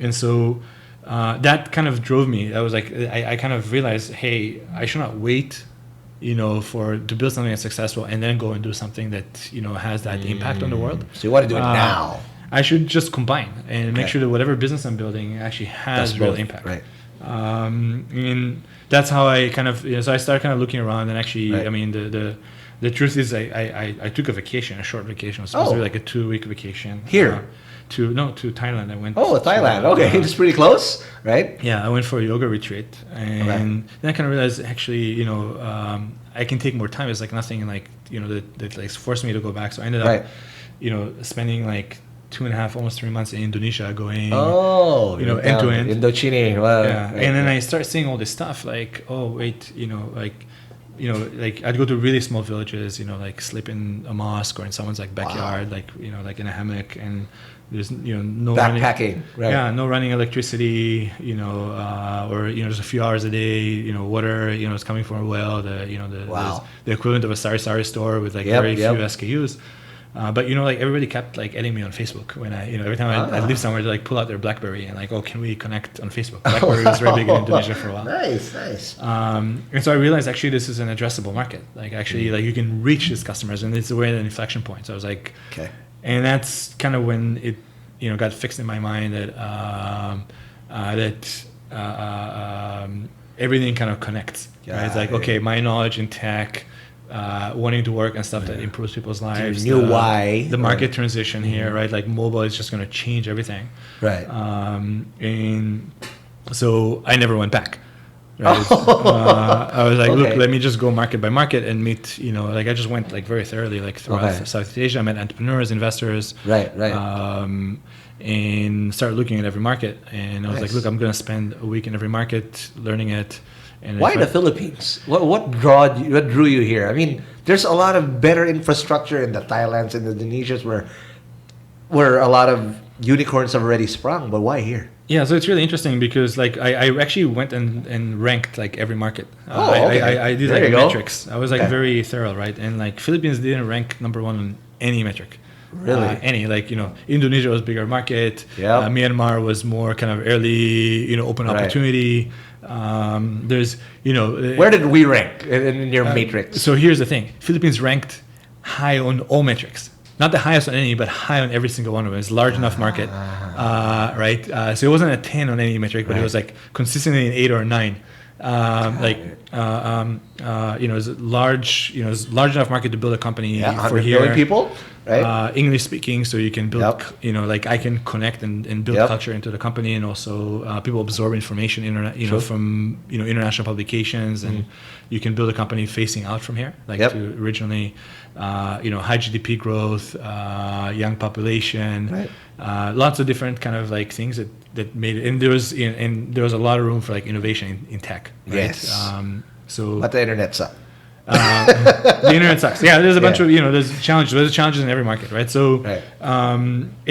And so that kind of drove me. I was like, I kind of realized, hey, I should not wait, to build something that's successful and then go and do something that has that impact on the world. So you want to do it now. I should just combine and make Okay. sure that whatever business I'm building actually has That's real both, impact. right. And that's how I kind of so I started kind of looking around, and actually Right. I mean the truth is I took a vacation, a short vacation. It was supposed to be like a 2-week vacation. Here? To Thailand. I went. Oh, Thailand. Okay, it's pretty close, right? Yeah, I went for a yoga retreat, and then I kind of realized actually, I can take more time. It's like nothing like that like forced me to go back. So I ended up, Right. spending like 2.5, almost 3 months in Indonesia, going, Oh, end to end. Indochine. Well, Yeah, right, and then right. I start seeing all this stuff like, oh wait, like I'd go to really small villages, like sleep in a mosque or in someone's like backyard, like like in a hammock, and there's no Backpacking, running, right. yeah, no running electricity, or just a few hours a day, water, it's coming from a well, Wow. the equivalent of a sari store with like Yep, very yep. few SKUs. But like everybody kept like adding me on Facebook when I every time I'd leave somewhere, they like pull out their BlackBerry and like, oh, can we connect on Facebook? BlackBerry was very big in Indonesia for a while. Nice. And so I realized actually this is an addressable market. Like actually like you can reach these customers, and it's where an inflection point. So I was like, Okay. and that's kind of when it got fixed in my mind that everything kind of connects. Right? It's like, okay, my knowledge in tech, wanting to work and stuff that improves people's lives. you knew why. The market transition here, right? Like mobile is just going to change everything. Right. And so I never went back. Right? I was like, Okay. look, let me just go market by market and meet, like I just went like very thoroughly, like throughout Okay. Southeast Asia. I met entrepreneurs, investors. Right. And started looking at every market. And I was like, Nice. look, I'm going to spend a week in every market learning it. And Why if the Philippines? What drew you here? I mean, there's a lot of better infrastructure in the Thailands and the Indonesias where where a lot of unicorns have already sprung, but why here? Yeah, so it's really interesting because like I actually went and ranked like every market. Okay. I did There like you go. metrics. I was like Okay. very thorough, right? And like Philippines didn't rank number one on any metric. Really? Any, like, Indonesia was bigger market. Yep. Myanmar was more kind of early, open Right. opportunity. There's, Where did we rank in your matrix? so here's the thing: Philippines ranked high on all metrics. Not the highest on any, but high on every single one of them. It's a large enough market, right? So it wasn't a 10 on any metric, but it was like consistently an 8 or a 9. It's it's large enough market to build a company Yeah, for 100 here. million people, right? English speaking, so you can build, Yep. like I can connect and build Yep. culture into the company, and also people absorb information, from international publications, and you can build a company facing out from here, like Yep. to originally, high GDP growth, young population, Right. lots of different kind of like things that made it, and there was a lot of room for like innovation in tech. Right? Yes. So But the internet sucks. the internet sucks. Yeah, there's a bunch Yeah. of there's challenges. There's challenges in every market, right? So, Right.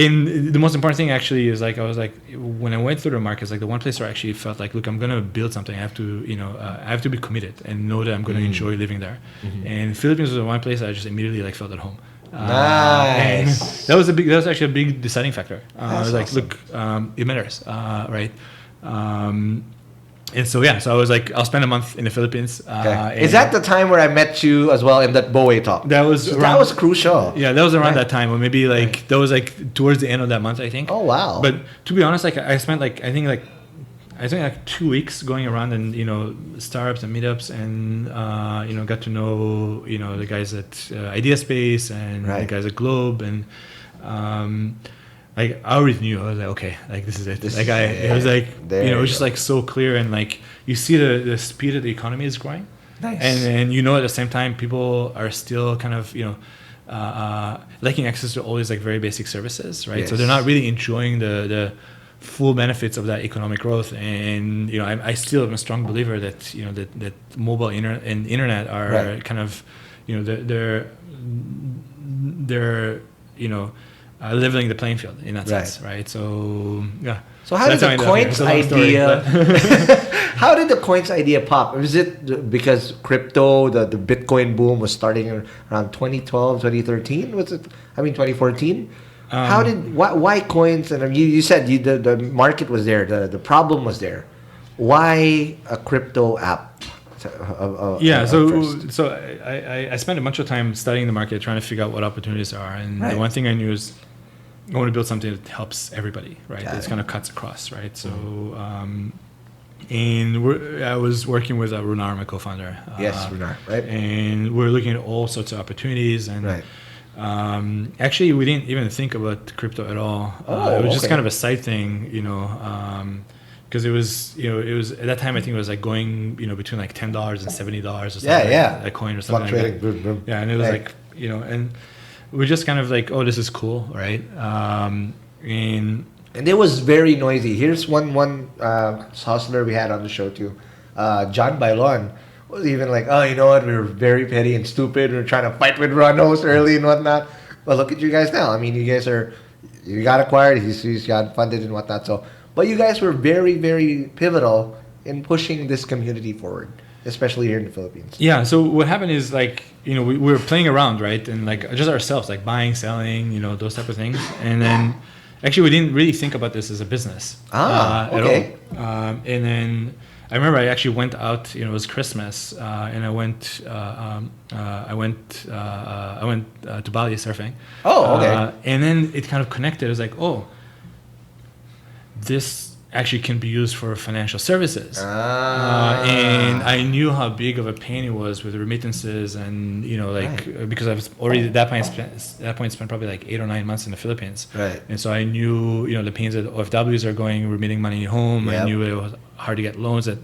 and the most important thing actually is like I was like when I went through the markets, like the one place where I actually felt like, look, I'm gonna build something. I have to I have to be committed and know that I'm gonna enjoy living there. And Philippines was the one place I just immediately like felt at home. And Nice. that was actually a big deciding factor. I was like, awesome. look, it matters, right? And so so I was like, I'll spend a month in the Philippines. Okay. Is that the time where I met you as well in that Bowie talk? That was So around, that was crucial. Yeah, that was around Right. that time, or maybe like that was like towards the end of that month, I think. Oh, wow. But to be honest, like I spent like I think like 2 weeks going around and startups and meetups, and got to know the guys at Idea Space and the Right. guys at Globe, and like I already knew. I was like, okay, like this is it. This Like is it was it. like There it you was just go. like so clear, and like you see the speed of the economy is growing. Nice. And at the same time, people are still kind of lacking access to all these like very basic services, right? So Yes. they're not really enjoying the full benefits of that economic growth. And I still am a strong believer that that mobile and internet are Right. kind of they're leveling the playing field in that Right. sense, right? So yeah. So how did that's the how I ended up here. Coins It's a long story, idea? but- How did the Coins idea pop? Was it because crypto, the Bitcoin boom was starting around 2012, 2013? Was it? I mean, 2014. Why Coins? And you said the market was there, the problem was there. Why a crypto app? Yeah, at so first? so I spent a bunch of time studying the market, trying to figure out what opportunities there are, and Right. the one thing I knew is I want to build something that helps everybody, right? Got It's it. kind of cuts across, right? So, I was working with Runar, my co-founder. Yes, Runar, right? And we're looking at all sorts of opportunities, and Right. actually, we didn't even think about crypto at all. Oh, it was just okay. kind of a side thing, because it was at that time I think it was like going between like $10 and $70 or something. Yeah. A coin or something. Like Fluctuating. that. Boom, boom. Yeah, and it was Right. like and we're just kind of like, oh, this is cool, right? And And it was very noisy. Here's one hustler we had on the show too. John Bailon was even like, oh, you know what? We were very petty and stupid. We were trying to fight with Ronos early and whatnot. But look at you guys now. I mean, you got acquired. He's got funded and whatnot. So, but you guys were very, very pivotal in pushing this community forward, especially here in the Philippines. yeah, so what happened is like we were playing around, right, and like just ourselves, like buying, selling, those type of things, and then actually we didn't really think about this as a business at okay. all. And then I remember I actually went out. It was Christmas, and I went to Bali surfing. Oh, okay. And then it kind of connected. It was like, oh, this actually can be used for financial services. And I knew how big of a pain it was with remittances, and because I was already at that point spent probably like 8 or 9 months in the Philippines. Right. And so I knew the pains that OFWs are going, remitting money home. Yep. I knew it was hard to get loans, that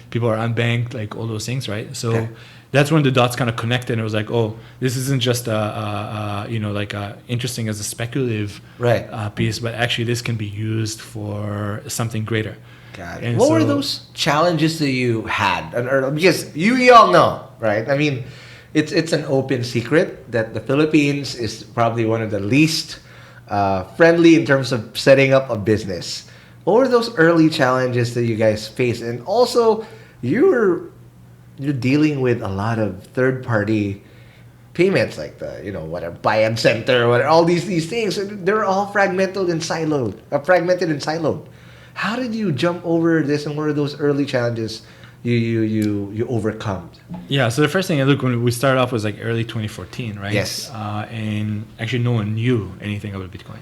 people are unbanked, like all those things, right? So Okay. that's when the dots kind of connected, and it was like, oh, this isn't just interesting as a speculative Right. piece, but actually this can be used for something greater. Got it. And What were so- those challenges that you had? Or because you all know, right? I mean, it's an open secret that the Philippines is probably one of the least friendly in terms of setting up a business. What were those early challenges that you guys faced? And also, you're dealing with a lot of third party payments like the whatever buy and center, whatever, all these things. They're all fragmented and siloed. How did you jump over this, and what are those early challenges you overcome? Yeah, so the first thing I look when we started off was like early 2014, right? Yes. And actually, no one knew anything about Bitcoin.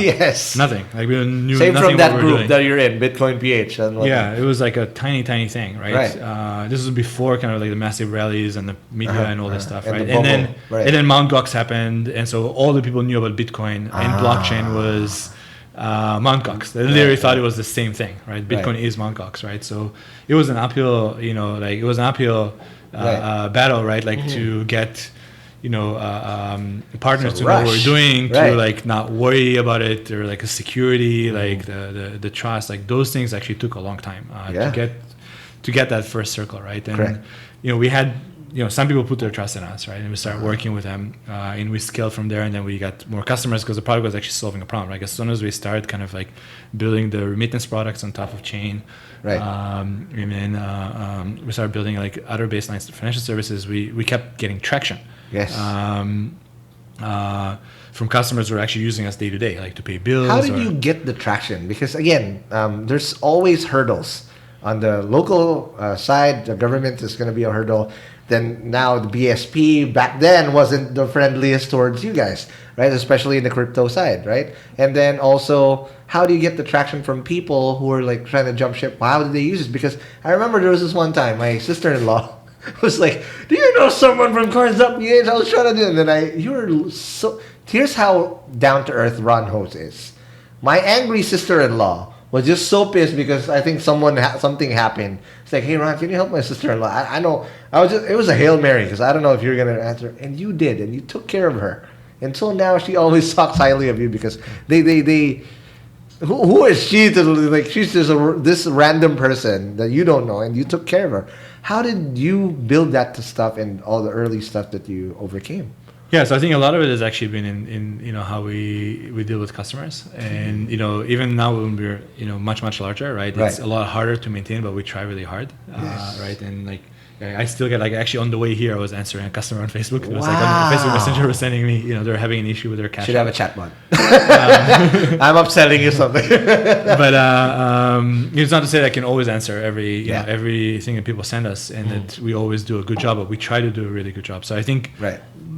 Yes. Nothing. Like we knew Same nothing from what that we were group doing. that you're in, Coinsph. And whatnot. Yeah, it was like a tiny thing, right? Right. This was before kind of like the massive rallies and the media and all this stuff, And right? the And bubble, right. then Mt. Gox happened, and so all the people knew about Bitcoin, and blockchain was Mt. Gox. They literally thought it was the same thing, right? Bitcoin is Mt. Gox, right? So it was an uphill, battle, right? Like to get partners to know what we're doing, to like not worry about it, or like a security, like the trust, like those things actually took a long time to get that first circle, right? And we had some people put their trust in us, right? And we started working with them, and we scaled from there, and then we got more customers because the product was actually solving a problem. Like as soon as we started kind of like building the remittance products on top of chain, and then we started building like other baselines of financial services, we kept getting traction. Yes. From customers who are actually using us day to day, like to pay bills. How did you get the traction? Because again, there's always hurdles on the local side. The government is going to be a hurdle. Then now the BSP back then wasn't the friendliest towards you guys, right? Especially in the crypto side, right? And then also, how do you get the traction from people who are like trying to jump ship? How did they use it? Because I remember there was this one time my sister-in-law was like, "Do you know someone from Coins.ph?" I was trying to do it, and then here's how down to earth Ron Hose is. My angry sister-in-law was just so pissed because I think something happened. It's like, "Hey Ron, can you help my sister-in-law?" I know it was a Hail Mary because I don't know if you're gonna answer, and you did, and you took care of her. Until now, she always talks highly of you because they who is she to like? She's just this random person that you don't know, and you took care of her. How did you build that stuff and all the early stuff that you overcame? Yeah, so I think a lot of it has actually been in how we deal with customers, and even now when we're much larger, right? It's a lot harder to maintain, but we try really hard, right? And like I still get like actually on the way here I was answering a customer on Facebook. It was like on Facebook Messenger was sending me they're having an issue with their cash. Should have a chatbot. I'm upselling you something. But it's not to say that I can always answer everything that people send us, and that we always do a good job, but we try to do a really good job. So I think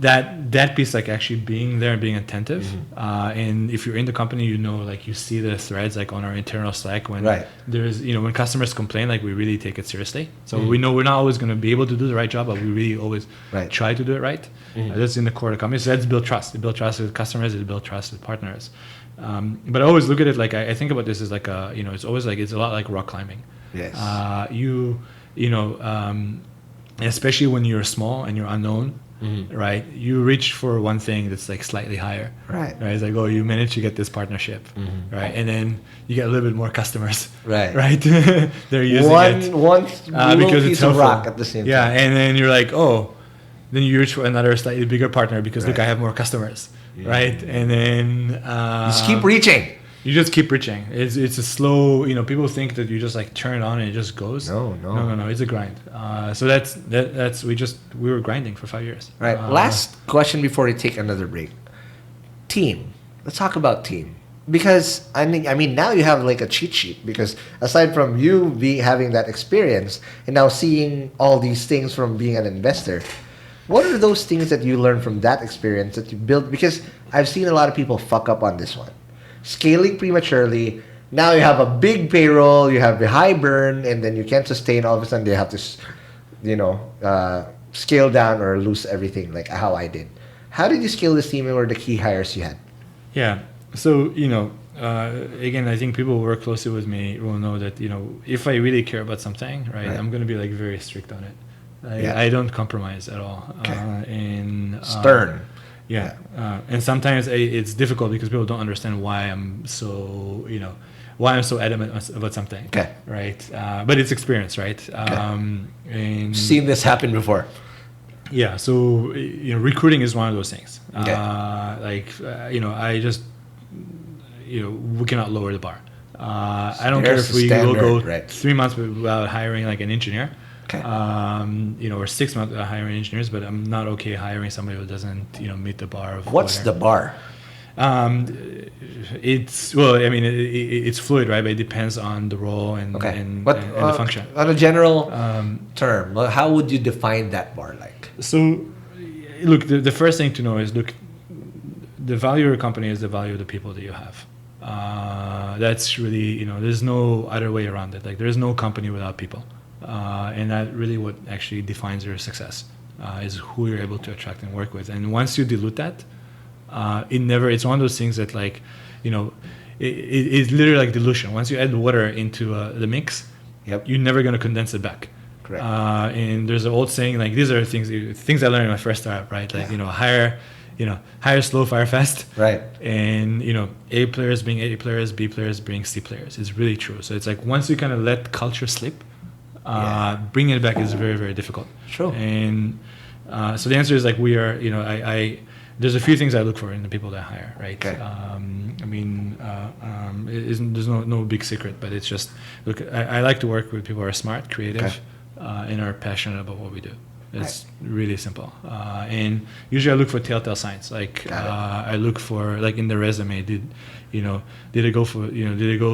that piece, like actually being there and being attentive, and if you're in the company, like you see the threads like on our internal Slack when there's when customers complain, like we really take it seriously. So we know we're not always going to be able to do the right job, but we really always try to do it right. That's in the core of the company. So that's build trust. It build trust with customers. It build trust with partners. But I always look at it like I think about this as like it's always like it's a lot like rock climbing. Yes. Especially when you're small and you're unknown. Right, you reach for one thing that's like slightly higher. Right, it's like, oh, you managed to get this partnership, right, and then you get a little bit more customers. Right, they're using one because piece it's of helpful. rock at the same time. Yeah, and then you're like, oh, then you reach for another slightly bigger partner because look, I have more customers. Right, and then just keep reaching. You just keep reaching. It's a slow. People think that you just like turn it on and it just goes. No. It's a grind. So that's we were grinding for 5 years. Right. Last question before we take another break. Team. Let's talk about team, because I mean now you have like a cheat sheet, because aside from you having that experience and now seeing all these things from being an investor, what are those things that you learned from that experience that you built? Because I've seen a lot of people fuck up on this one. Scaling prematurely. Now you have a big payroll, you have a high burn, and then you can't sustain. All of a sudden they have to, scale down or lose everything, like how I did. How did you scale this team, and what were the key hires you had? Yeah. So, again, I think people who work closely with me will know that, if I really care about something, right. I'm going to be like very strict on it. I don't compromise at all. Okay. Stern. Yeah, and sometimes it's difficult because people don't understand why I'm so adamant about something. Okay. Right, but it's experience, right? And seen this happen before. Yeah, so recruiting is one of those things. Okay. I just we cannot lower the bar. I don't care There's if the we standard, will go right. 3 months without hiring like an engineer. Okay. Or 6 months without hiring engineers, but I'm not okay hiring somebody who doesn't, meet the bar of What's the bar? It's fluid, right? But it depends on the role and the function. On a general term, how would you define that bar like? So, look, the first thing to know is, look, the value of your company is the value of the people that you have. That's really, there's no other way around it. Like, there's no company without people. And that really what actually defines your success is who you're able to attract and work with. And once you dilute that, it's one of those things that, like, it's literally like dilution. Once you add water into the mix, you're never going to condense it back. Correct. And there's an old saying, like, these are things I learned in my first startup, right? Like, hire slow, fire fast. Right. And, A players being A players, B players being C players. It's really true. So it's like once you kind of let culture slip, bringing it back is very, very difficult. True. And so the answer is, like, we are, there's a few things I look for in the people that I hire, right? Okay. There's no big secret, but it's just, look, I like to work with people who are smart, creative, and are passionate about what we do. It's really simple. And usually I look for telltale signs. Like, I look for, like, in the resume, did they go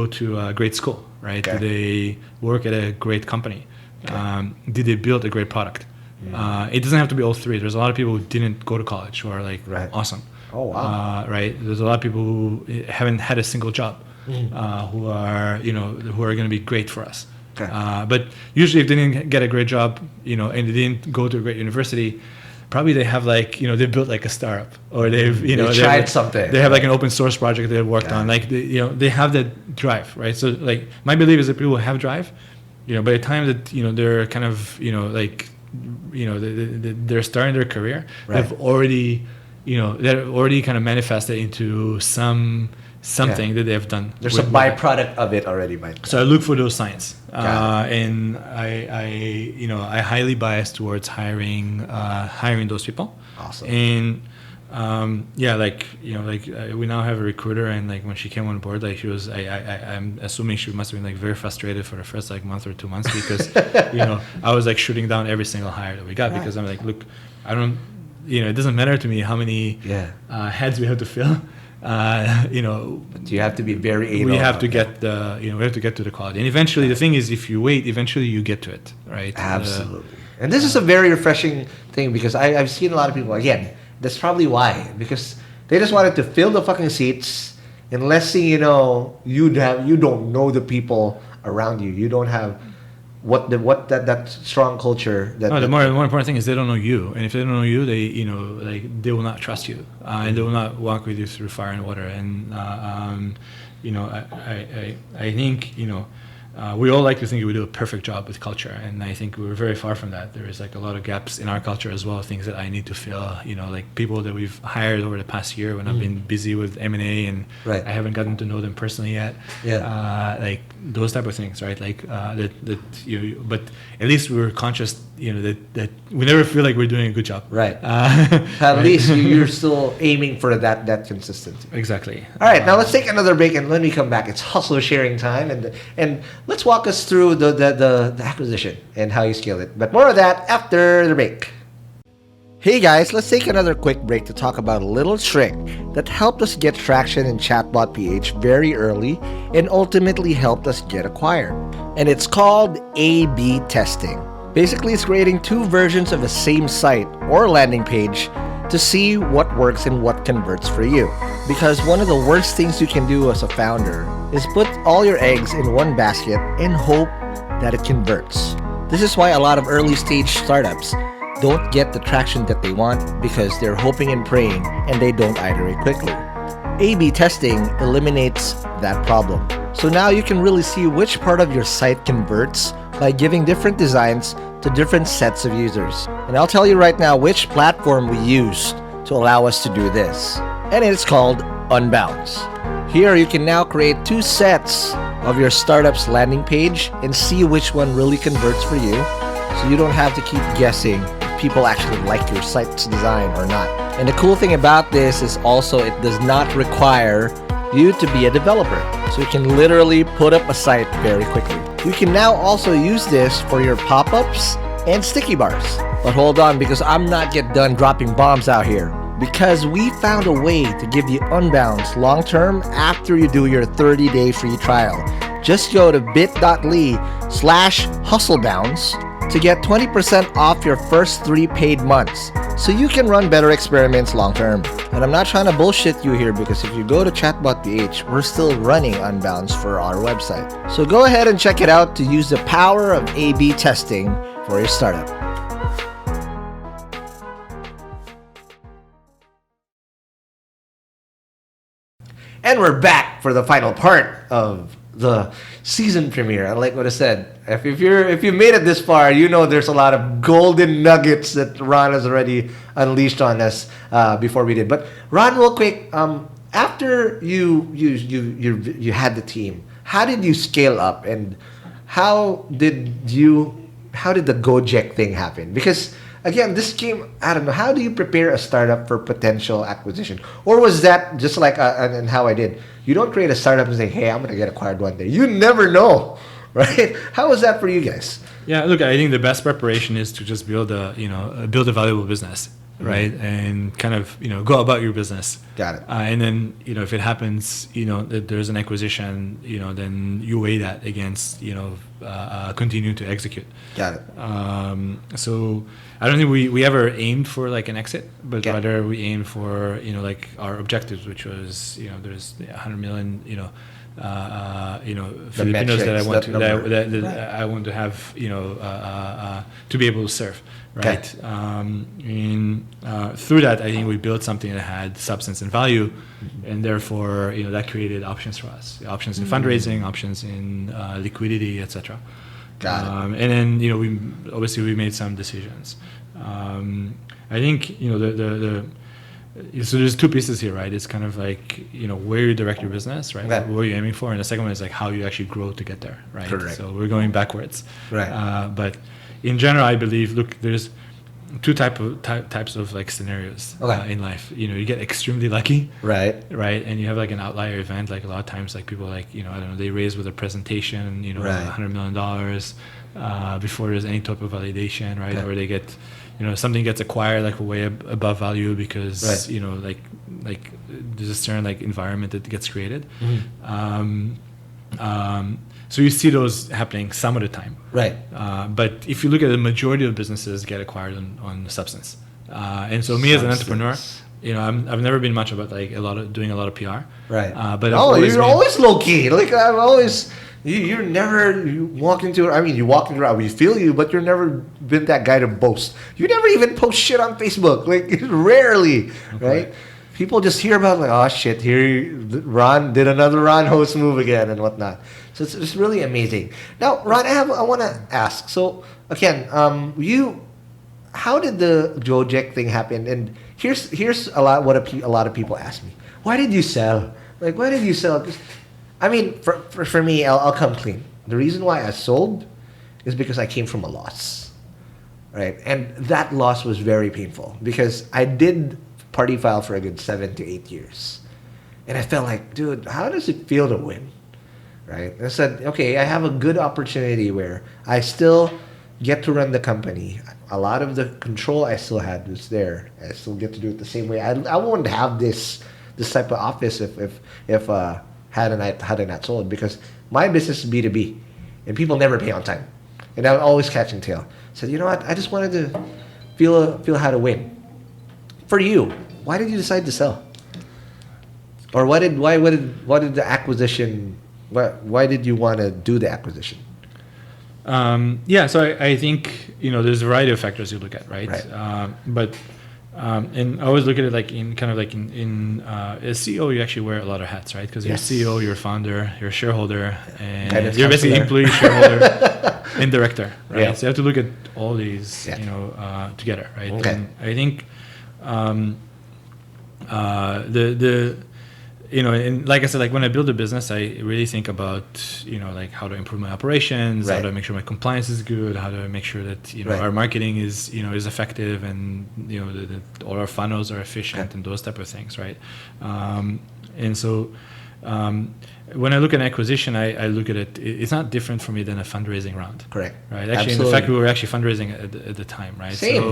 to a great school, right? Okay. Did they work at a great company? Okay. Did they build a great product? It doesn't have to be all three. There's a lot of people who didn't go to college who are, like, awesome. Oh, wow. Right. There's a lot of people who haven't had a single job, who are going to be great for us. Okay. But usually if they didn't get a great job, and they didn't go to a great university, probably they have, like, they built, like, a startup, or they've, they tried something. They have, like, an open source project they've worked on. Like, they have that drive, right? So, like, my belief is that people have drive, by the time that, they're kind of, they're starting their career, they've already, they're already kind of manifested into something that they've done. There's a byproduct of it already, So I look for those signs, and I highly bias towards hiring those people. Awesome. And we now have a recruiter, and, like, when she came on board, like, she was, I'm assuming she must have been, like, very frustrated for the first, like, month or 2 months because I was, like, shooting down every single hire that we got because I'm like, look, I don't, it doesn't matter to me how many heads we have to fill. But you have to be very anal. We have to get we have to get to the quality, and eventually the thing is, if you wait, eventually you get to it, right? Absolutely. And this is a very refreshing thing because I've seen a lot of people, again, that's probably why, because they just wanted to fill the fucking seats, unless you don't know the people around you. You don't have that strong culture. The more important thing is they don't know you, and if they don't know you, they they will not trust you, and they will not walk with you through fire and water. And I think we all like to think we do a perfect job with culture, and I think we're very far from that. There is, like, a lot of gaps in our culture as well, things that I need to fill. Like people that we've hired over the past year when I've been busy with M&A and I haven't gotten to know them personally yet. Like those type of things, right? Like but at least we're conscious, that we never feel like we're doing a good job. Right. At least you're still aiming for that consistency. Exactly. All right, now let's take another break, and when we come back, it's hustle sharing time, and let's walk us through the acquisition and how you scale it. But more of that after the break. Hey guys, let's take another quick break to talk about a little trick that helped us get traction in Chatbot.ph very early and ultimately helped us get acquired. And it's called A/B testing. Basically, it's creating two versions of the same site or landing page to see what works and what converts for you. Because one of the worst things you can do as a founder is put all your eggs in one basket and hope that it converts. This is why a lot of early stage startups don't get the traction that they want because they're hoping and praying and they don't iterate quickly. A/B testing eliminates that problem. So now you can really see which part of your site converts by giving different designs to different sets of users. And I'll tell you right now which platform we used to allow us to do this. And it's called Unbounce. Here you can now create two sets of your startup's landing page and see which one really converts for you, so you don't have to keep guessing if people actually like your site's design or not. And the cool thing about this is also it does not require you to be a developer, so you can literally put up a site very quickly. You can now also use this for your pop-ups and sticky bars. But hold on, because I'm not yet done dropping bombs out here. Because we found a way to give you unbounds long-term after you do your 30-day free trial. Just go to bit.ly/hustlebounds to get 20% off your first 3 paid months, so you can run better experiments long-term. And I'm not trying to bullshit you here, because if you go to chatbot.ph, we're still running unbounds for our website. So go ahead and check it out to use the power of A/B testing for your startup. And we're back for the final part of the season premiere. And like what I said, if you made it this far, you know there's a lot of golden nuggets that Ron has already unleashed on us before we did. But Ron, real quick, after you had the team, how did you scale up, and how did the Go Jek thing happen? Because again, this came, I don't know, how do you prepare a startup for potential acquisition? Or was that just like, and how I did, you don't create a startup and say, hey, I'm going to get acquired one day. You never know, right? How was that for you guys? Yeah, look, I think the best preparation is to just build a valuable business, right? And kind of, go about your business. Got it. And then, if it happens, that there's an acquisition, then you weigh that against, continue to execute. Got it. So I don't think we ever aimed for like an exit, but rather we aimed for, like our objectives, which was, there's 100 million, Filipinos that I want I want to have, to be able to serve, right? Through that, I think we built something that had substance and value, and therefore, that created options for us, options in fundraising, options in liquidity, etc. Got it. And then, we made some decisions. I think, so there's two pieces here, right? It's kind of like, where you direct your business, right? What are you aiming for? And the second one is like how you actually grow to get there, right? Correct. So we're going backwards. Right. But in general, I believe, look, there's two types of like scenarios in life. You get extremely lucky, right, and you have like an outlier event. Like a lot of times, like people like I don't know, they raise with a presentation, $100 million before there's any type of validation, right? Or they get, something gets acquired like way above value because like there's a certain like environment that gets created. So you see those happening some of the time, right? But if you look at the majority of businesses get acquired on substance, and so me as an entrepreneur, I've never been much about like doing a lot of PR, right? But you're always low key. Like I've always, you walk into. I mean, you walk into. We feel you, but you've never been that guy to boast. You never even post shit on Facebook, like rarely, right? People just hear about like, oh shit, here Ron did another Ron host move again and whatnot. So it's really amazing. Now, Ron, I want to ask. So again, how did the Go Jek thing happen? And here's a lot of people ask me. Why did you sell? Like, why did you sell? 'Cause, I mean, for me, I'll come clean. The reason why I sold is because I came from a loss, right? And that loss was very painful because I did party file for a good 7 to 8 years. And I felt like, dude, how does it feel to win? Right? And I said, okay, I have a good opportunity where I still get to run the company. A lot of the control I still had was there. I still get to do it the same way. I wouldn't have this type of office if had I not sold, because my business is B2B and people never pay on time. And I'm always catching tail. I said, you know what? I just wanted to feel how to win. For you, why did you decide to sell? Or why did the acquisition? Why did you want to do the acquisition? So I think there's a variety of factors you look at, right? And I always look at it like in as CEO, you actually wear a lot of hats, right? Because you're CEO, you're founder, you're a shareholder, and you're basically employee, shareholder, and director, right? Yeah. So you have to look at all these, together, right? Okay. And I think and like I said, like when I build a business, I really think about, like how to improve my operations, how to make sure my compliance is good, how to make sure that, our marketing is effective, and, all our funnels are efficient, and those type of things, right? And so when I look at an acquisition, I look at it. It's not different for me than a fundraising round. Correct. Right. Actually, Absolutely. in fact, we were actually fundraising at the time. Right. Same.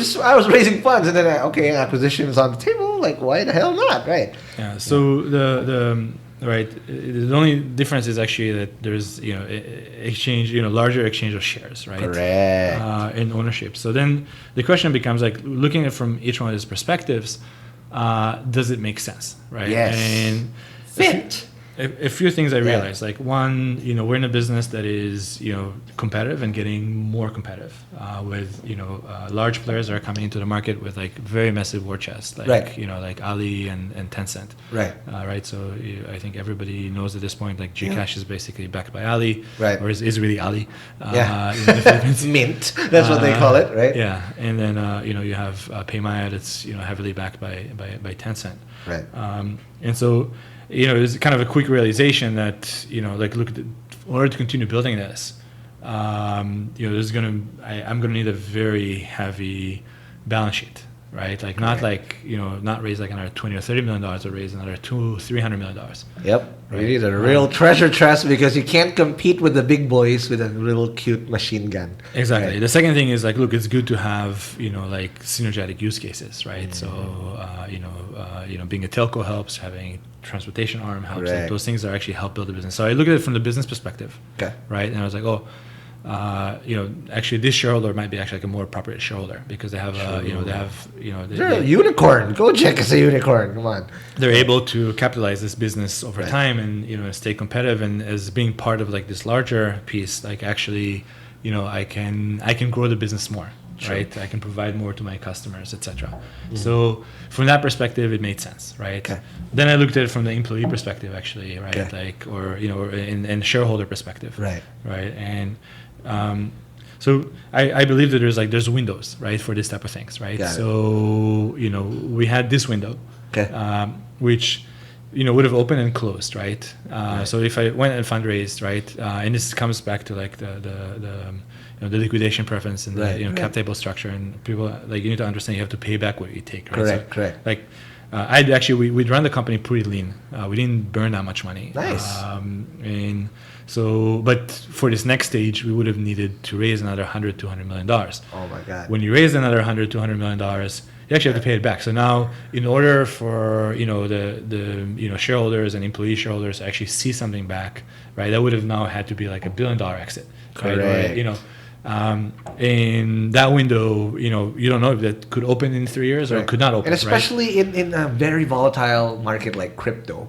So, I was raising funds, and then acquisition is on the table. Like, why the hell not? Right. yeah. So the only difference is actually that there's exchange, larger exchange of shares, right? Correct. In ownership. So then the question becomes like looking at it from each one of these perspectives. Does it make sense, right? Yes. And Fit. a few things I realized, like one, we're in a business that is, competitive and getting more competitive with, large players that are coming into the market with like very massive war chests, like, Right. Like Ali and Tencent. Right. Right. So I think everybody knows at this point, like Gcash is basically backed by Ali, Right. or is really Ali. Yeah. In the Philippines. Mint. That's what they call it, right? Yeah. And then, you have Paymaya that's, heavily backed by Tencent. Right. And so, it's kind of a quick realization that, look, in order to continue building this, I'm gonna need a very heavy balance sheet, right? Like not not raise like another $20 or $30 million, or raise another $200-300 million. Yep. Right. You need a real treasure chest because you can't compete with the big boys with a little cute machine gun. Exactly. Right. The second thing is like, look, it's good to have like synergetic use cases, right? So being a telco helps, having a transportation arm helps. Like, Right. those things are actually help build a business. So I look at it from the business perspective, Okay. right? And I was like, actually, this shareholder might be actually like a more appropriate shareholder because they have, They're a unicorn. Go Jek is a unicorn. Come on. they're able to capitalize this business over Right. time and stay competitive, and as being part of like this larger piece, like actually I can grow the business more. Sure. Right, I can provide more to my customers, etc. So from that perspective, it made sense, right? Okay. Then I looked at it from the employee perspective, actually, right? Okay. Like, or in shareholder perspective, Right. right? And so I believe that there's windows, right, for this type of things, right? Got it. So we had this window, Okay. which would have opened and closed, right? So if I went and fundraised, right, and this comes back to like the liquidation preference and Right. the cap table structure, and people like you need to understand you have to pay back what you take, right? Correct, So, correct. Like I'd actually we'd run the company pretty lean. We didn't burn that much money. Nice. And so, but for this next stage, we would have needed to raise another $100-200 million. Oh my God. When you raise another $100-200 million, you actually have to pay it back. So now, in order for the shareholders and employee shareholders to actually see something back, right? That would have now had to be like $1 billion exit, right? Correct. Or, in that window, you don't know if that could open in 3 years or it could not open. And especially in a very volatile market like crypto,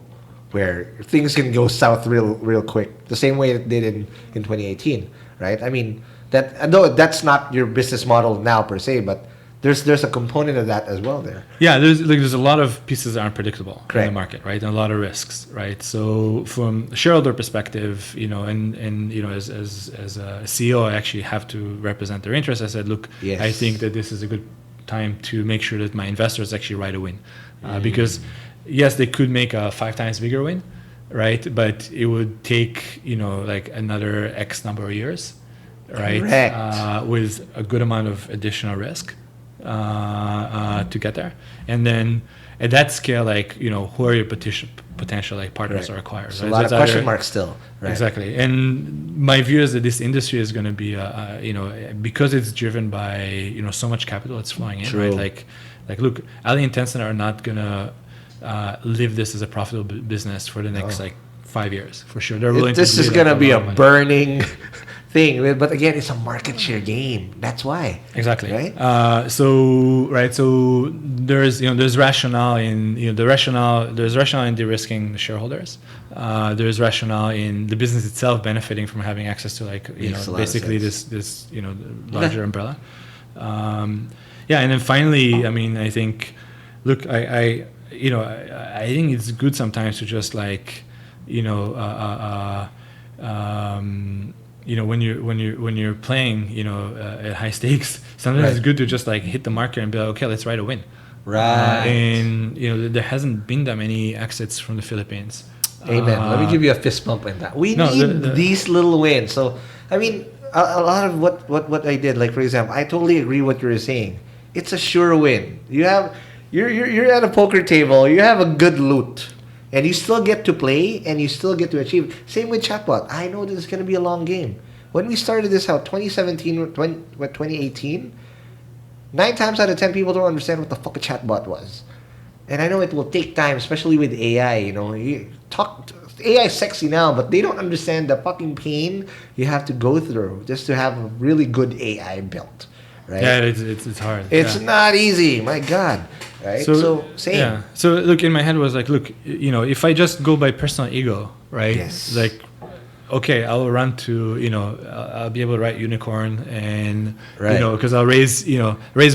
where things can go south real quick, the same way it did in 2018, right? I mean, though that's not your business model now per se, but there's a component of that as well there. Yeah, there's a lot of pieces that aren't predictable in Correct. the market, right? And a lot of risks, right? So from a shareholder perspective, and as a CEO, I actually have to represent their interests. I said, look, Yes. I think that this is a good time to make sure that my investors actually ride a win, because yes, they could make a 5 times bigger win, right? But it would take like another X number of years, right? Correct. With a good amount of additional risk. To get there, and then at that scale, like who are your potential like partners Right. or acquirers? So right? a lot That's of question either- marks still. Right. Exactly, and my view is that this industry is going to be, because it's driven by so much capital that's flowing in, True. right? Like look, Ali and Tencent are not going to live this as a profitable business for the next like 5 years for sure. They're willing. This to is bleed gonna out be lot a of money. burning thing, but again, it's a market share game. That's why. Exactly. Right? So there's rationale in there's rationale in de-risking the shareholders. There's rationale in the business itself benefiting from having access to like Makes a lot of basically sense. this larger umbrella. And then finally, I mean, I think, look, I think it's good sometimes to just like when you're playing, at high stakes, sometimes Right. it's good to just like hit the marker and be like, okay, let's ride a win. Right. And there hasn't been that many exits from the Philippines. Amen. Let me give you a fist bump in that. We No, need the- these little wins. So, I mean, a lot of what I did, like for example, I totally agree what you were saying. It's a sure win. You're at a poker table. You have a good loot, and you still get to play and you still get to achieve. Same with chatbot. I know this is going to be a long game. When we started this out, 2018, 9 times out of 10 people don't understand what the fuck a chatbot was. And I know it will take time, especially with AI. AI is sexy now, but they don't understand the fucking pain you have to go through just to have a really good AI built, right? Yeah, it's hard. It's not easy. My God, right? So same. Yeah. So look, in my head was like, look, if I just go by personal ego, right? Yes. Like, okay, I'll run to, I'll be able to write unicorn and, Right. because I'll raise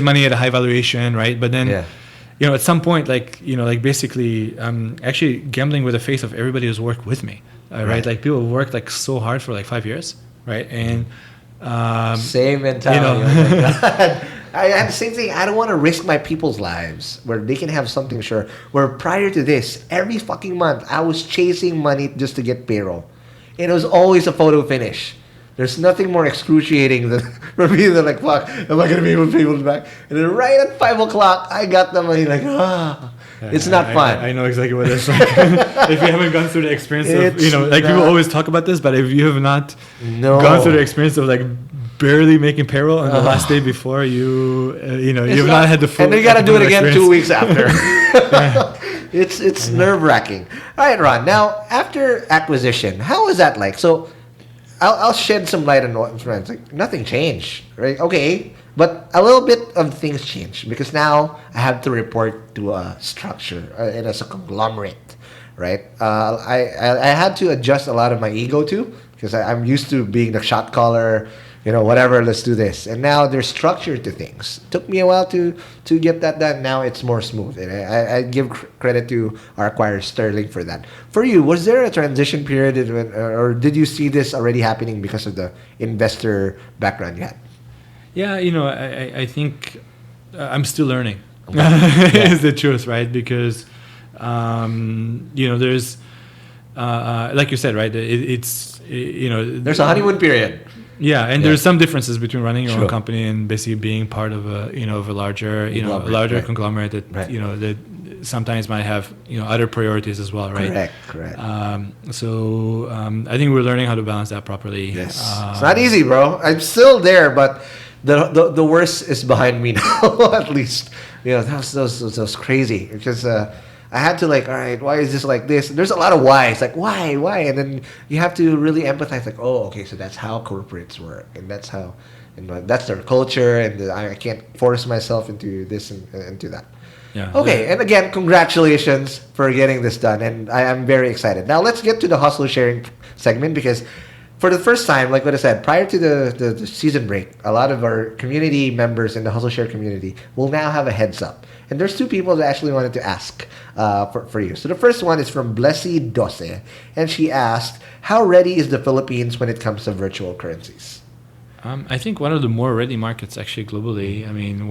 money at a high valuation, right? But then, at some point, basically, I'm actually gambling with the faith of everybody who's worked with me, right? Like people worked like so hard for like 5 years, right? And same mentality. Oh my God. I had the same thing. I don't want to risk my people's lives where they can have something sure. Where prior to this, every fucking month, I was chasing money just to get payroll. And it was always a photo finish. There's nothing more excruciating than for me than like, fuck, am I gonna be able to pay people back? And then right at 5 o'clock, I got the money. Like, it's not fun. I know exactly what it's like. If you haven't gone through the experience of, people always talk about this, but if you have not gone through the experience of like barely making payroll on the last day before, you've not had the full. And then you got to do it again 2 weeks after. It's nerve-wracking. All right, Ron. Now, after acquisition, how was that like? So, I'll shed some light on what it's like. Nothing changed, right? Okay, but a little bit of things changed because now I have to report to a structure and as a conglomerate, right? I had to adjust a lot of my ego too because I'm used to being the shot caller. Whatever, let's do this. And now there's structure to things. Took me a while to get that done. Now it's more smooth. And I give credit to our acquirer, Sterling, for that. For you, was there a transition period or did you see this already happening because of the investor background you had? Yeah, I think I'm still learning. Is the truth, right? Because, there's, like you said, right? There's a honeymoon period. Yeah, and there's some differences between running your own company and basically being part of a larger conglomerate that that sometimes might have other priorities as well, right? Correct. I think we're learning how to balance that properly. Yes, it's not easy, bro. I'm still there, but the worst is behind me now. At least that was crazy because. I had to all right, why is this like this? There's a lot of whys, like why, and then you have to really empathize, like, oh, okay, so that's how corporates work, and that's how, that's their culture, and I can't force myself into this and into that. Yeah. Okay, and again, congratulations for getting this done, and I am very excited. Now let's get to the hustle sharing segment because. For the first time, like what I said, prior to the season break, a lot of our community members in the Hustleshare community will now have a heads up. And there's 2 people that actually wanted to ask for you. So the first one is from Blessy Dose, and she asked, how ready is the Philippines when it comes to virtual currencies? I think one of the more ready markets actually globally. I mean,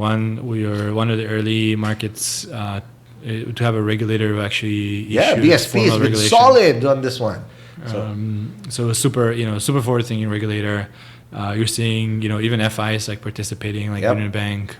we are one of the early markets to have a regulator who actually BSP has been solid on this one. So a super forward-thinking regulator. You're seeing, even FIs like participating, like Union Bank,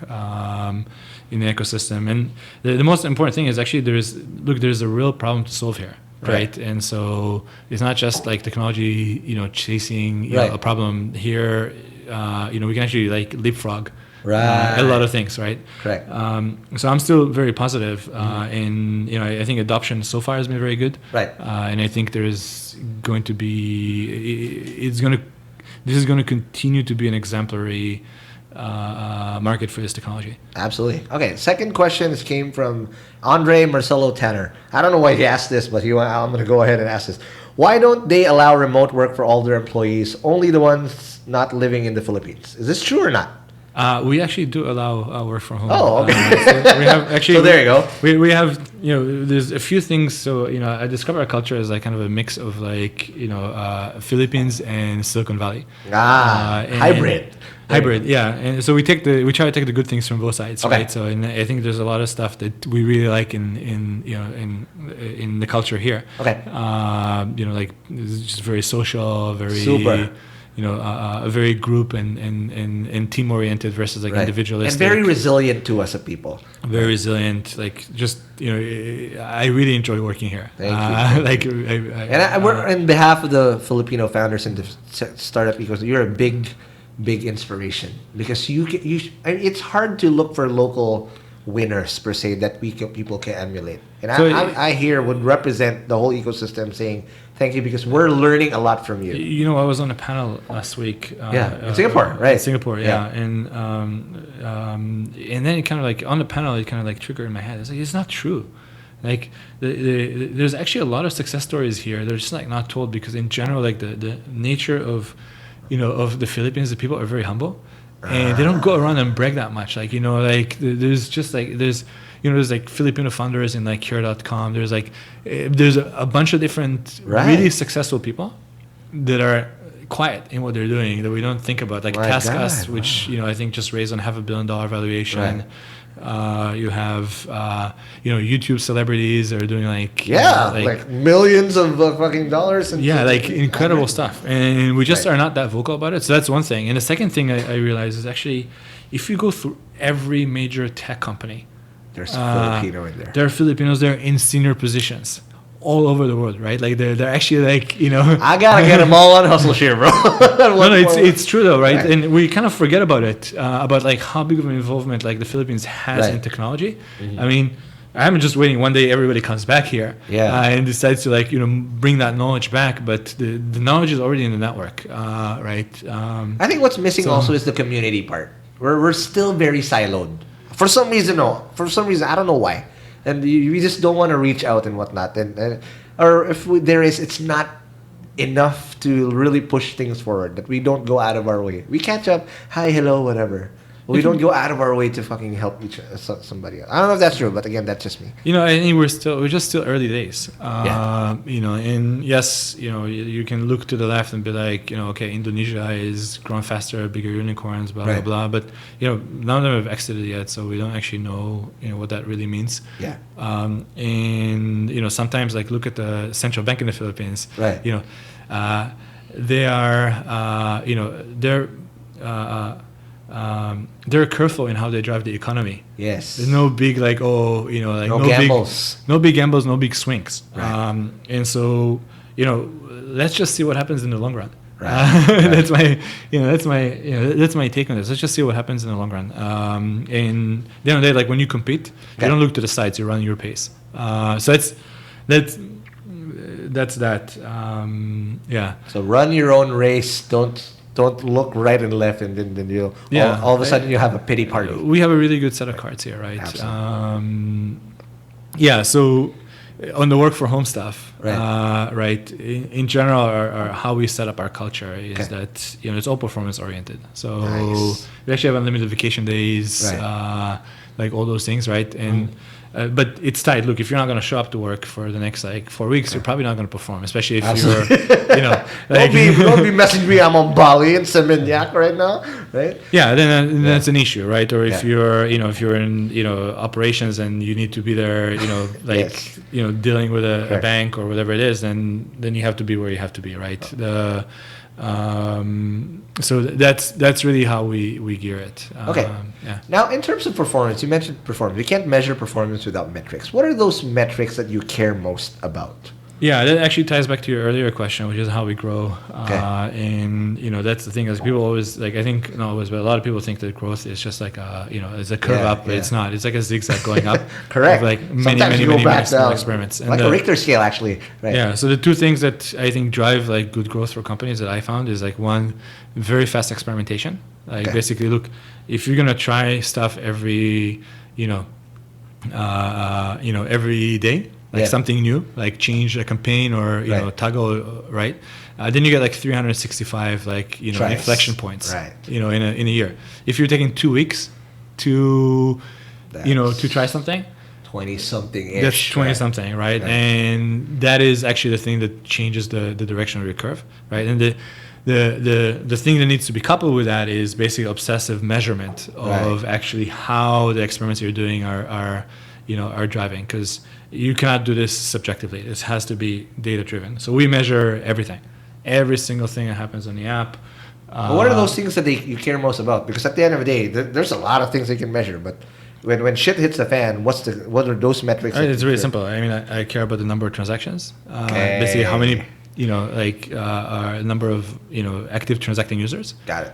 in the ecosystem. And the most important thing is actually there's a real problem to solve here, right? And so it's not just like technology, chasing a problem here. We can actually like leapfrog. A lot of things, right? Correct. So I'm still very positive, and I think adoption so far has been very good. Right. And I think there's going to be, this is going to continue to be an exemplary market for this technology. Absolutely. Okay. Second question came from Andre Marcelo Tanner. I don't know why he asked this, but I'm going to go ahead and ask this. Why don't they allow remote work for all their employees, only the ones not living in the Philippines? Is this true or not? We actually do allow work from home. Oh, okay. So we have actually. So there you go. We have there's a few things. So I discovered our culture as like kind of a mix of like Philippines and Silicon Valley. Hybrid. Hybrid, yeah. And so we try to take the good things from both sides, right? So and I think there's a lot of stuff that we really like in the culture here. Okay. Like it's just very social, very super. very group and team oriented versus like individualistic. And very resilient to us as people. Very resilient. Like just I really enjoy working here. Thank you. We're on behalf of the Filipino founders in the startup ecosystem. You're a big inspiration because it's hard to look for local winners per se that people can emulate. And so I here would represent the whole ecosystem saying thank you because we're learning a lot from you. I was on a panel last week. In Singapore, right? Singapore, yeah. And then it kind of like on the panel, it kind of like triggered in my head. It's like it's not true. Like there's actually a lot of success stories here. They're just like not told because in general, like the nature of of the Philippines, the people are very humble. And they don't go around and brag that much. Like, there's just like, there's like Filipino founders in like Cure.com. There's like, there's a bunch of different really successful people that are quiet in what they're doing that we don't think about. Like Task Us, which, I think just raised on $500 million valuation. You have, YouTube celebrities that are doing like millions of fucking dollars. And like incredible stuff. And we just are not that vocal about it. So that's one thing. And the second thing I realized is actually, if you go through every major tech company, there's Filipino in there. There are Filipinos there in senior positions all over the world, right? Like they're actually like, I gotta get them all on Hustleshare, bro. No, it's true though, right? And we kind of forget about it, about like how big of an involvement like the Philippines has in technology. Mm-hmm. I mean, I'm just waiting one day everybody comes back here and decides to like, bring that knowledge back. But the knowledge is already in the network, right? I think what's missing also is the community part. We're still very siloed. For some reason, I don't know why. And we just don't want to reach out and whatnot. Or if there is, it's not enough to really push things forward. That we don't go out of our way. We catch up, hi, hello, whatever. But we don't go out of our way to fucking help somebody else. I don't know if that's true, but again, that's just me. I think we're just still early days. And yes, you can look to the left and be like, okay, Indonesia is growing faster, bigger unicorns, blah blah blah. But none of them have exited yet, so we don't actually know what that really means. Yeah. And sometimes like look at the central bank in the Philippines. Right. They are they're careful in how they drive the economy. Yes. There's no big no gambles. No big gambles, no big swings. Right. And so, let's just see what happens in the long run. Right. That's my take on this. Let's just see what happens in the long run. And at the end of the day, like when you compete, you don't look to the sides, you run your pace. So that's that. So run your own race. Don't look right and left, and then you'll all of a sudden you have a pity party. We have a really good set of cards here, right? Absolutely. So on the work for home stuff, right? In general, how we set up our culture is that it's all performance oriented. So we actually have unlimited vacation days, like all those things, right? And but it's tight. Look, if you're not going to show up to work for the next 4 weeks, you're probably not going to perform. Especially if you're, don't be messaging me. I'm on Bali and Seminyak right now, right? Yeah, then that's an issue, right? Or if you're, if you're in, operations and you need to be there, dealing with a bank or whatever it is, then you have to be where you have to be, right? So that's really how we gear it. Okay. Now, in terms of performance, you mentioned performance. We can't measure performance without metrics. What are those metrics that you care most about? Yeah, that actually ties back to your earlier question, which is how we grow. And that's the thing, is people always I think not always, but a lot of people think that growth is just like it's a curve up, but it's not. It's like a zigzag going up. Correct. Of many small experiments. And like a Richter scale, actually. Right. Yeah. So the two things that I think drive good growth for companies that I found is one, very fast experimentation. Basically, look, if you're gonna try stuff every every day. Something new, like change a campaign or toggle, right? Then you get 365 inflection points, in a year. If you're taking 2 weeks to try something, 20-something-ish. That's 20-something, right? And that is actually the thing that changes the direction of your curve, right? And the thing that needs to be coupled with that is basically obsessive measurement of actually how the experiments you're doing are driving, because you cannot do this subjectively. This has to be data driven. So we measure everything, every single thing that happens on the app, But what are those things that you care most about? Because at the end of the day, there's a lot of things they can measure, but when shit hits the fan, what are those metrics? It's really simple. I mean, I care about the number of transactions. Basically, how many, number of, active transacting users. Got it.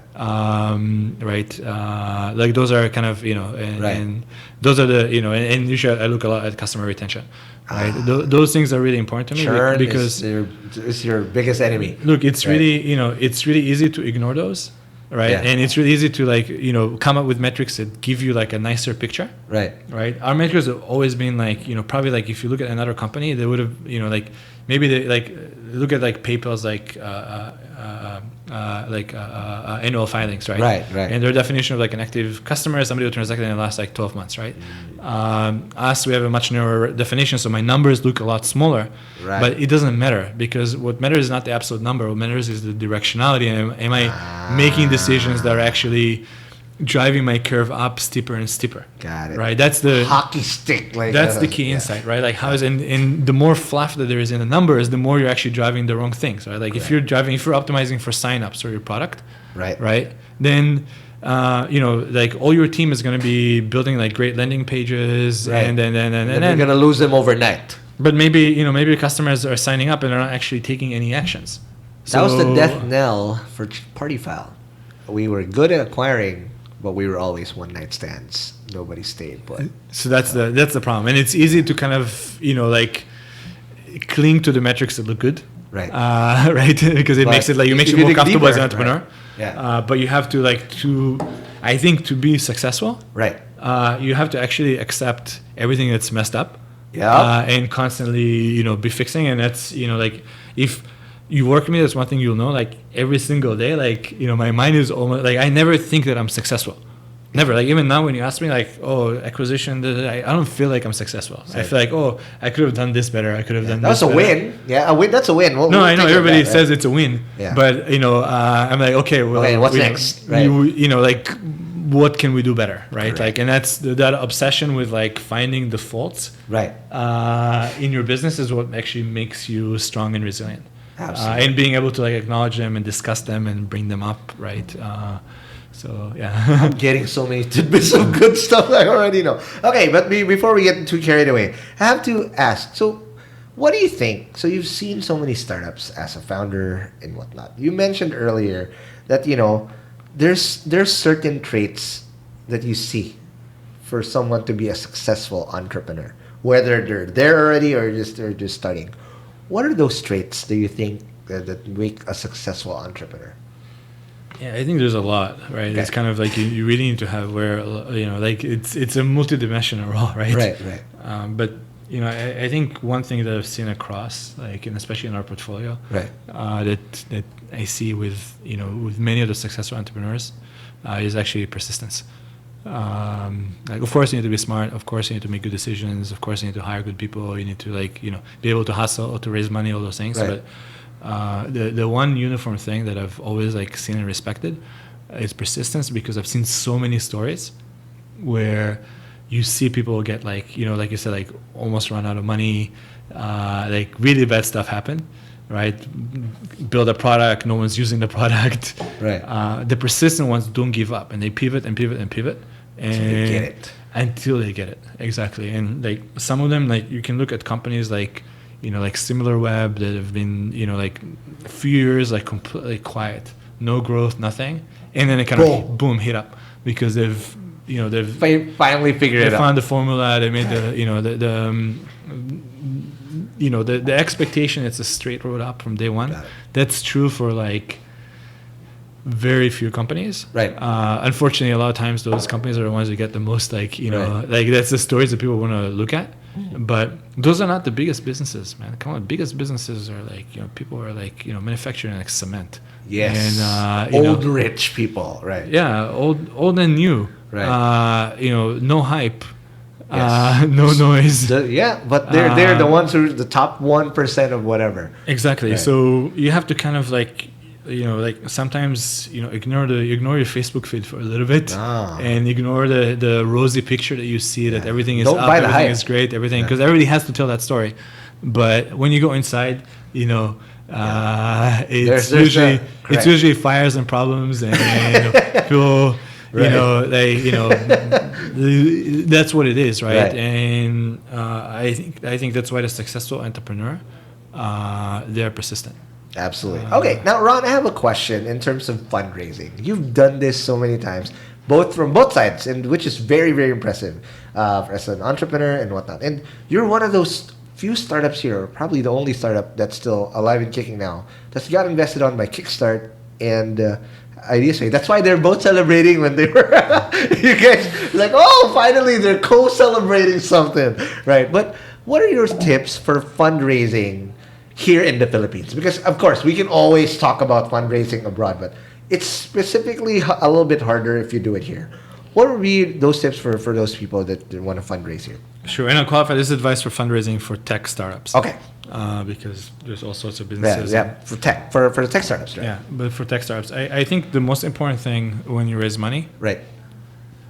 Right. Like those are kind of, and those are the, and usually I look a lot at customer retention. Right. Those things are really important to me Churn because is your biggest enemy. Look, it's really, it's really easy to ignore those. Right. Yeah. And it's really easy to come up with metrics that give you like a nicer picture. Right. Right. Our metrics have always been like, probably like if you look at another company, they would have, like maybe they like look at like PayPal's annual filings, right? Right. And their definition of like an active customer is somebody who transacted in the last like 12 months, right? Us, we have a much narrower definition, so my numbers look a lot smaller. Right. But it doesn't matter because what matters is not the absolute number. What matters is the directionality. Am I making decisions that are actually driving my curve up steeper and steeper? Got it. Right. That's the hockey stick. That's the key insight, right? Like how is and the more fluff that there is in the numbers, the more you're actually driving the wrong things, right? Like if you're optimizing for signups for your product, right? Then like all your team is going to be building like great landing pages, and then you're going to lose them overnight. But maybe your customers are signing up and they're not actually taking any actions. That was the death knell for Party Foul. We were good at acquiring, but we were always one night stands. Nobody stayed put. So that's the problem, and it's easy to kind of like cling to the metrics that look good, right? Right, because it makes it like makes you more comfortable as an entrepreneur. Right. Yeah. But you have to I think to be successful, right? You have to actually accept everything that's messed up, and constantly be fixing. And that's like if you work with me, that's one thing you'll know. Like every single day, like my mind is almost like I never think that I'm successful. Never. Like even now when you ask me like, acquisition, I don't feel like I'm successful. Same. I feel like, I could have done this better. I could have done this better. That's a win. Yeah, a win. That's a win. No, I know everybody says it's a win. Yeah. But, I'm like, okay, well, what's next? Right. Like what can we do better, right? Correct. Like, and that's that obsession with like finding the faults right. In your business is what actually makes you strong and resilient. Absolutely. And being able to like acknowledge them and discuss them and bring them up, right? So yeah, I'm getting so many tidbits of good stuff I already know. Okay, but before we get too carried away, I have to ask. So, what do you think? So you've seen so many startups as a founder and whatnot. You mentioned earlier that there's certain traits that you see for someone to be a successful entrepreneur, whether they're there already or they're just starting. What are those traits do you think that make a successful entrepreneur? Yeah, I think there's a lot, right? Okay. It's kind of like you really need to have where like it's a multidimensional role, right? Right. But I think one thing that I've seen across, like, and especially in our portfolio, right, that I see with with many of the successful entrepreneurs, is actually persistence. Like, of course you need to be smart. Of course you need to make good decisions. Of course you need to hire good people. You need to be able to hustle or to raise money, all those things. Right. But the one uniform thing that I've always seen and respected is persistence, because I've seen so many stories where you see people get like you said, almost run out of money, really bad stuff happen, right? Build a product, no one's using the product. Right. The persistent ones don't give up, and they pivot and pivot and pivot. Until they get it. Until they get it, exactly. And some of them, you can look at companies like SimilarWeb that have been a few years completely quiet, no growth, nothing, and then it kind of boom hit up because they've finally figured it out. They found the formula. They made the expectation. It's a straight road up from day one. That's true for very few companies. Right. Unfortunately, a lot of times those companies are the ones that get the most that's the stories that people want to look at. But those are not the biggest businesses, man. Come on, biggest businesses are people are manufacturing cement. Yes. And old rich people, right? Yeah, old and new. Right. No hype. Yes. No noise. But they're the ones who are the top 1% of whatever. Exactly. Right. So you have to kind of sometimes ignore your Facebook feed for a little bit, and ignore the rosy picture that you see that everything is Don't up, buy the everything hype. is great, everything, because everybody has to tell that story. But when you go inside, It's There's usually a- it's correct. usually fires and problems, and people, that's what it is, right? Right. And I think that's why the successful entrepreneur, they're persistent. Absolutely. Okay, now Ron, I have a question in terms of fundraising. You've done this so many times, both from both sides, and which is very, very impressive as an entrepreneur and whatnot. And you're one of those few startups here, or probably the only startup that's still alive and kicking now, that's got invested on by Kickstart and IdeaSway. That's why they're both celebrating when they were, you guys, like, oh, finally they're co-celebrating something, right? But what are your tips for fundraising here in the Philippines? Because of course we can always talk about fundraising abroad, but it's specifically a little bit harder if you do it here. What would be those tips for those people that want to fundraise here? Sure, and I'll qualify this advice for fundraising for tech startups. Okay. Because there's all sorts of Yeah, businesses. yeah, for the tech startups, right? Yeah, but for tech startups, I think the most important thing when you raise money Right.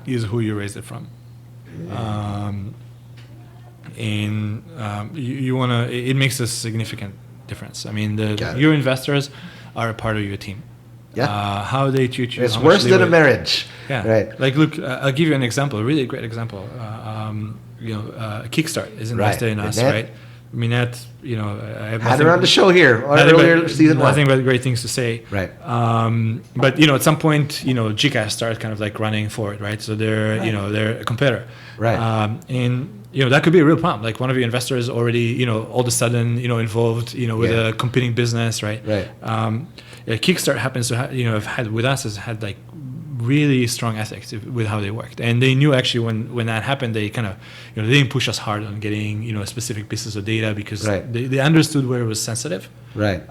is who you raise it from. You want to, it makes a significant difference. I mean, Got it. your investors are a part of your team. Yeah. How they treat you. It's how much worse they than a would- marriage. Yeah. Right. Like, look, I'll give you an example, a really great example. Kickstart is invested Right. in us, Minette. right? Minette, I have Had her on the show here earlier season one. nothing but great things to say. Right. But at some point, Gcash started kind of like running for it, right? So they're they're a competitor, Right. And that could be a real problem. Like one of your investors already all of a sudden involved with Yeah. a competing business, right? Right. Kickstart happens to have had with us has had like really strong ethics with how they worked, and they knew actually when that happened, they kind of they didn't push us hard on getting specific pieces of data because Right. they understood where it was sensitive, Right.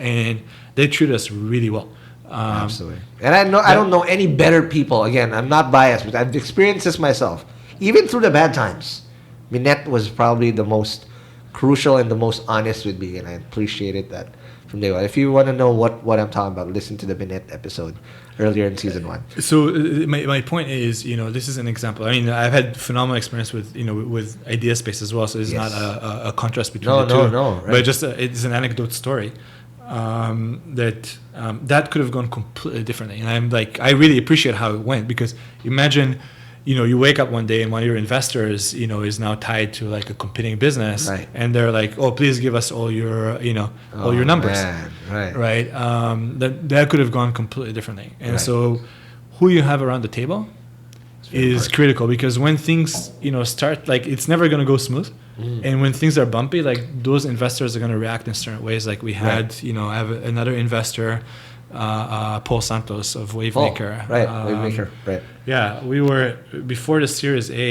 and they treated us really well. Absolutely. And I don't know any better people. Again, I'm not biased, but I've experienced this myself. Even through the bad times, Minette was probably the most crucial and the most honest with me, and I appreciated that from day one. If you want to know what I'm talking about, listen to the Minette episode earlier in season one. So my point is, this is an example. I mean, I've had phenomenal experience with with IdeaSpace as well. So it's Yes. not a contrast between No, the two. no, right. But just it's an anecdote story that could have gone completely differently. And I'm like, I really appreciate how it went because imagine, you wake up one day and one of your investors, is now tied to like a competing business, Right. and they're like, oh, please give us all your, all your numbers. Man, right. Right. That could have gone completely differently. And Right. so who you have around the table very is hard. critical because when things, start, like it's never going to go smooth. And when things are bumpy, like those investors are going to react in certain ways. Like we had, I have another investor, Paul Santos of Wavemaker. Right. Wavemaker. Right. Yeah, we were before the Series A.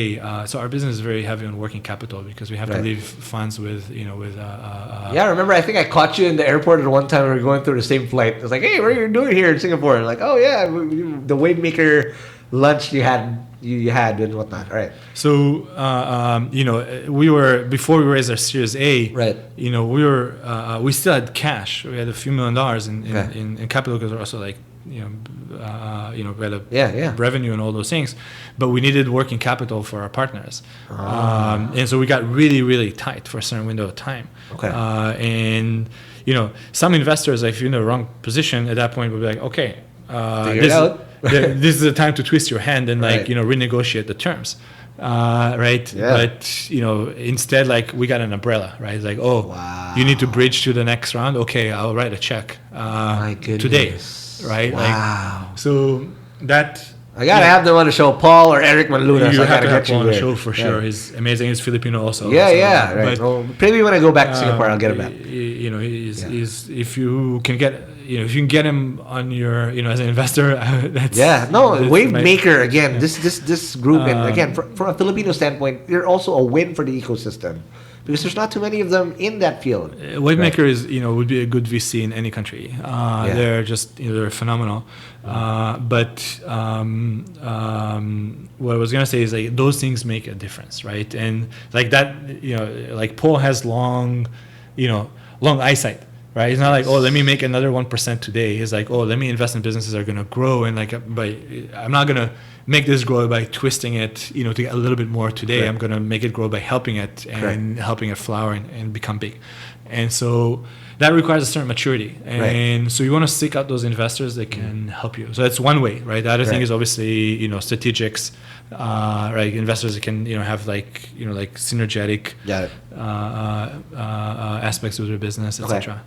So our business is very heavy on working capital because we have to Right. leave funds with. Yeah, I remember. I think I caught you in the airport at one time. We were going through the same flight. It was like, hey, what are you doing here in Singapore? Like, oh yeah, the Wavemaker lunch you had and whatnot. All right. So we were before we raised our Series A. Right. We still had cash. We had a few $1 million Okay. in capital because we're also like we had a Yeah. revenue and all those things, but we needed working capital for our partners, and so we got really really tight for a certain window of time. Okay. And some investors, if you're in the wrong position at that point, would be like, okay, Figure it out. this is the time to twist your hand and Right. renegotiate the terms. Right. Yeah. But instead, like we got an umbrella, right? It's like, oh, Wow. you need to bridge to the next round. Okay, I'll write a check My goodness. today, right? Wow. Like, so that I gotta have them on the show, Paul or Eric Manluna. you So I have gotta to have get you Paul on the there. show for Yeah. sure. He's amazing. He's Filipino also. Yeah, so, yeah. Right. But, Well, maybe when I go back to Singapore, I'll get him back. He's if you can get him on your as an investor. That's, Yeah, no, that's Wavemaker again. This group, and Um, again, from a Filipino standpoint, they're also a win for the ecosystem because there's not too many of them in that field. Wavemaker is would be a good VC in any country. They're just they're phenomenal. But what I was gonna say is like those things make a difference, right? And like that, like Paul has long eyesight. Right, it's not like, oh, let me make another 1% today. It's like, oh, let me invest in businesses that are gonna grow, and like, I'm not gonna make this grow by twisting it, to get a little bit more today. Correct. I'm gonna make it grow by helping it and helping it flower and become big. And so that requires a certain maturity, and so you want to seek out those investors that can help you. So that's one way, right? The other thing is obviously strategics, right? Investors that can have like synergetic aspects of their business, etc.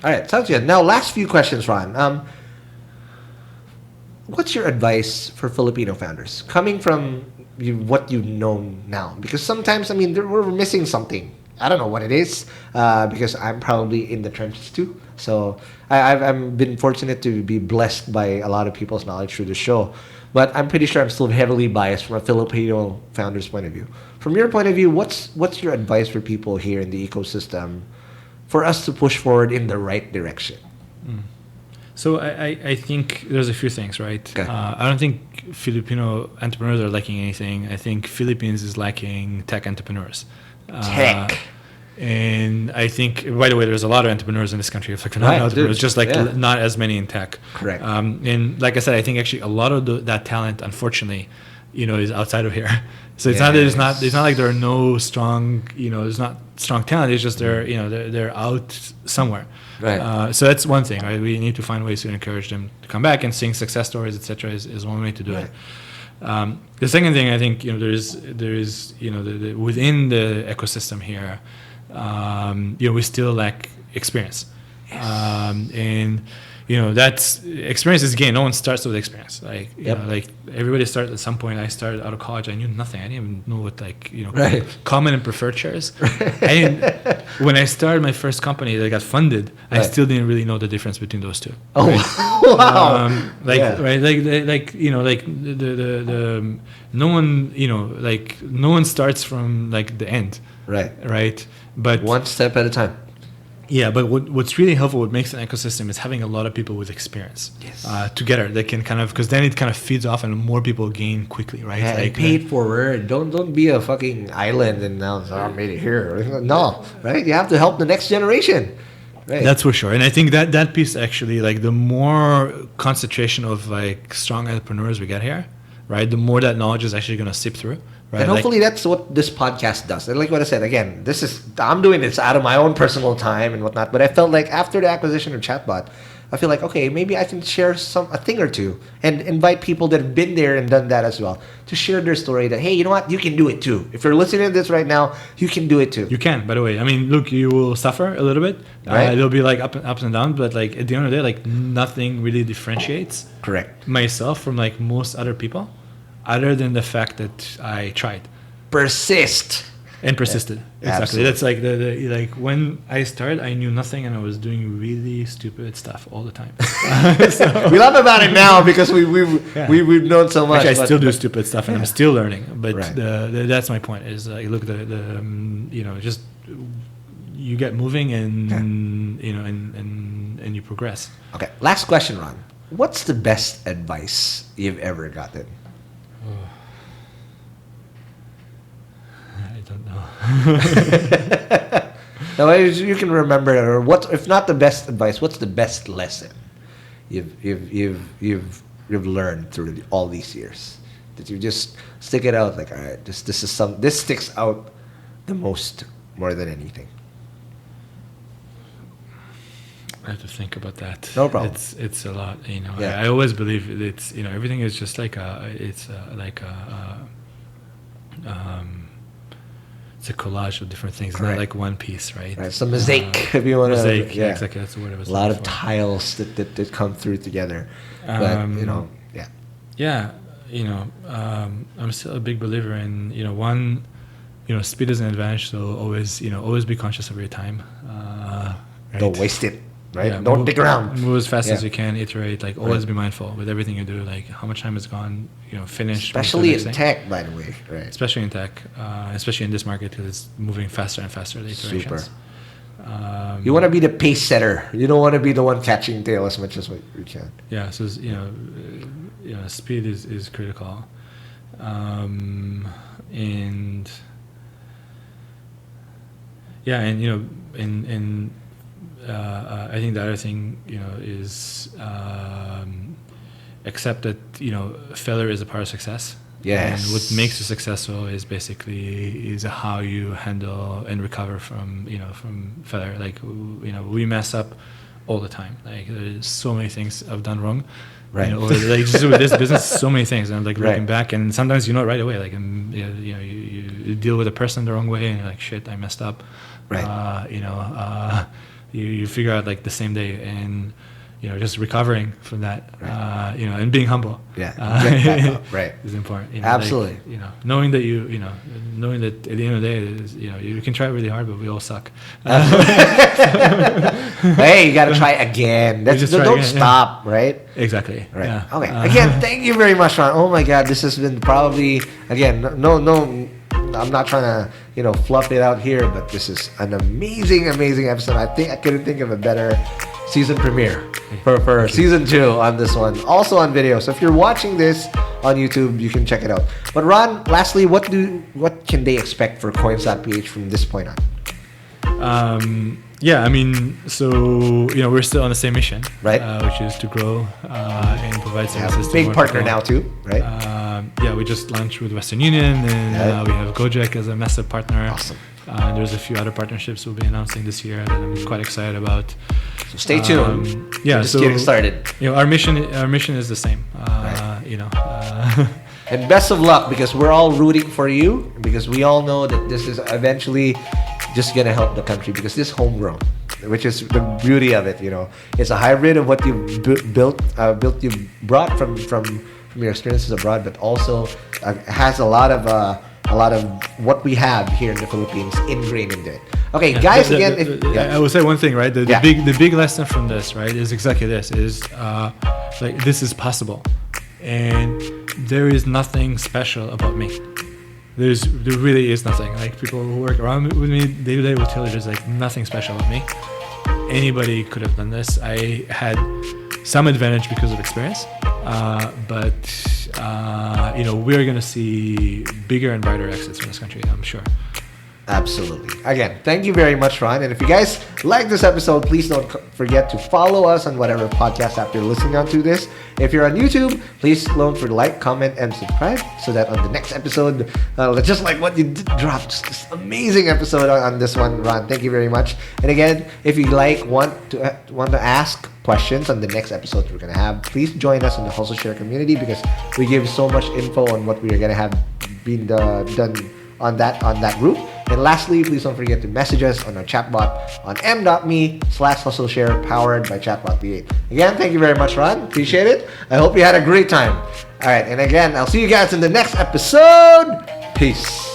All right, sounds good. Now, last few questions, Ron. What's your advice for Filipino founders coming from what you know now? Because sometimes, we're missing something. I don't know what it is, because I'm probably in the trenches too. So I've been fortunate to be blessed by a lot of people's knowledge through the show. But I'm pretty sure I'm still heavily biased from a Filipino founder's point of view. From your point of view, what's your advice for people here in the ecosystem for us to push forward in the right direction? So I think there's a few things, right? Okay. I don't think Filipino entrepreneurs are lacking anything. I think Philippines is lacking tech entrepreneurs. Tech. And I think, by the way, there's a lot of entrepreneurs in this country, entrepreneurs, just not as many in tech. Correct. And like I said, I think actually a lot of that talent, unfortunately, is outside of here. So it's not that it's not like there are no strong, there's not strong talent. It's just they're out somewhere. Right. So that's one thing, right? We need to find ways to encourage them to come back, and seeing success stories, etc., is one way to do it. The second thing, I think, there is within the ecosystem here, we still lack experience, and that's experience is gained. No one starts with experience. Like like everybody starts at some point. I started out of college. I knew nothing. I didn't even know what common and preferred shares. When I started my first company that got funded, I still didn't really know the difference between those two. Oh, right? wow! No one starts from the end. Right. But one step at a time. Yeah, but what's really helpful, what makes an ecosystem, is having a lot of people with experience together. They can because then it kind of feeds off and more people gain quickly, right? Yeah, pay it forward. Don't be a fucking island and now I made it here. No, right? You have to help the next generation. Right. That's for sure. And I think that piece actually, the more concentration of strong entrepreneurs we get here, right, the more that knowledge is actually going to seep through. Right? And hopefully that's what this podcast does. And like what I said, again, I'm doing this out of my own personal time and whatnot. But I felt like after the acquisition of Chatbot, I feel like, okay, maybe I can share a thing or two and invite people that have been there and done that as well to share their story that, hey, you know what? You can do it too. If you're listening to this right now, you can do it too. You can, by the way. Look, you will suffer a little bit. Right. It'll be ups and downs, but at the end of the day, nothing really differentiates myself from most other people, other than the fact that I tried. Persisted. Exactly. Absolutely. That's when I started, I knew nothing and I was doing really stupid stuff all the time. We laugh about it now because we've known so much. Actually, I still do stupid stuff and I'm still learning. But that's my point. Is look, just you get moving and and you progress. Okay. Last question, Ron. What's the best advice you've ever gotten? I don't know. Now, you can remember, or what? If not the best advice, what's the best lesson you've learned through all these years that you just stick it out? All right, this sticks out the most more than anything. I have to think about that. No problem. It's a lot. I always believe it's everything is just it's a collage of different things. Correct. Not like one piece, right? It's a mosaic, if you want to. Mosaic, yeah, exactly. That's the word I was looking for. A lot of for. tiles that come through together. But I'm still a big believer in speed is an advantage. So always be conscious of your time. Right? Don't waste it. Right? Yeah, Don't dig around. Move as fast as you can. Iterate. Always be mindful with everything you do. How much time has gone. Finish. Especially in tech, by the way. Right. Especially in tech. Especially in this market because it's moving faster and faster. The iterations. Super. You want to be the pace setter. You don't want to be the one catching tail as much as you can. Yeah. So speed is critical. And I think the other thing, is accept that failure is a part of success, Yes. And what makes you successful is basically how you handle and recover from failure. Like we mess up all the time. Like there's so many things I've done wrong. Right. Or like just with this business, so many things. And I'm like looking Right. back, and sometimes you know right away. Like you deal with a person the wrong way, and you're like, shit, I messed up. Right. You figure out like the same day, and just recovering from that, and being humble. Yeah. Get back up. Right. is important. Absolutely. Like, knowing that knowing that at the end of the day, you can try really hard, but we all suck. Hey, you got to try again. just try Don't again, stop, right? Exactly. Right. Yeah. Okay. Again, thank you very much, Ron. Oh my God, this has been probably no. I'm not trying to fluff it out here, but this is an amazing episode. I think I couldn't think of a better season premiere for season 2 on this one. Also on video. So if you're watching this on YouTube, you can check it out. But Ron, lastly, what can they expect for Coins.ph from this point on? Yeah, I mean, so we're still on the same mission, right? Which is to grow and provide services. Big partner now too, right? We just launched with Western Union, and we have Go Jek as a massive partner. Awesome. There's a few other partnerships we'll be announcing this year that I'm quite excited about. So stay tuned. Yeah, we're just getting started. Our mission is the same. And best of luck, because we're all rooting for you, because we all know that this is eventually just gonna help the country, because this is homegrown, which is the beauty of it. It's a hybrid of what you you brought from your experiences abroad, but also has a lot of what we have here in the Philippines ingrained into it. Okay, guys. I will say one thing, right? The big lesson from this, right, is exactly this: is like this is possible, and there is nothing special about me. There really is nothing. Like people who work around with me day to day will tell you there's like nothing special about me. Anybody could have done this. I had some advantage because of experience, but we're gonna see bigger and brighter exits from this country, I'm sure. Absolutely. Again, thank you very much, Ron. And if you guys like this episode, please don't forget to follow us on whatever podcast app you're listening on to this. If you're on YouTube, please don't forget to like, comment, and subscribe, so that on the next episode, just like what you did drop, just this amazing episode on this one, Ron. Thank you very much. And again, if you want to ask questions on the next episode we're gonna have, please join us in the Hustleshare community, because we give so much info on what we're gonna have been done on that group. And lastly, please don't forget to message us on our chatbot on m.me/Hustleshare, powered by chatbot.ph. Again, thank you very much, Ron. Appreciate it. I hope you had a great time. All right, and again, I'll see you guys in the next episode. Peace.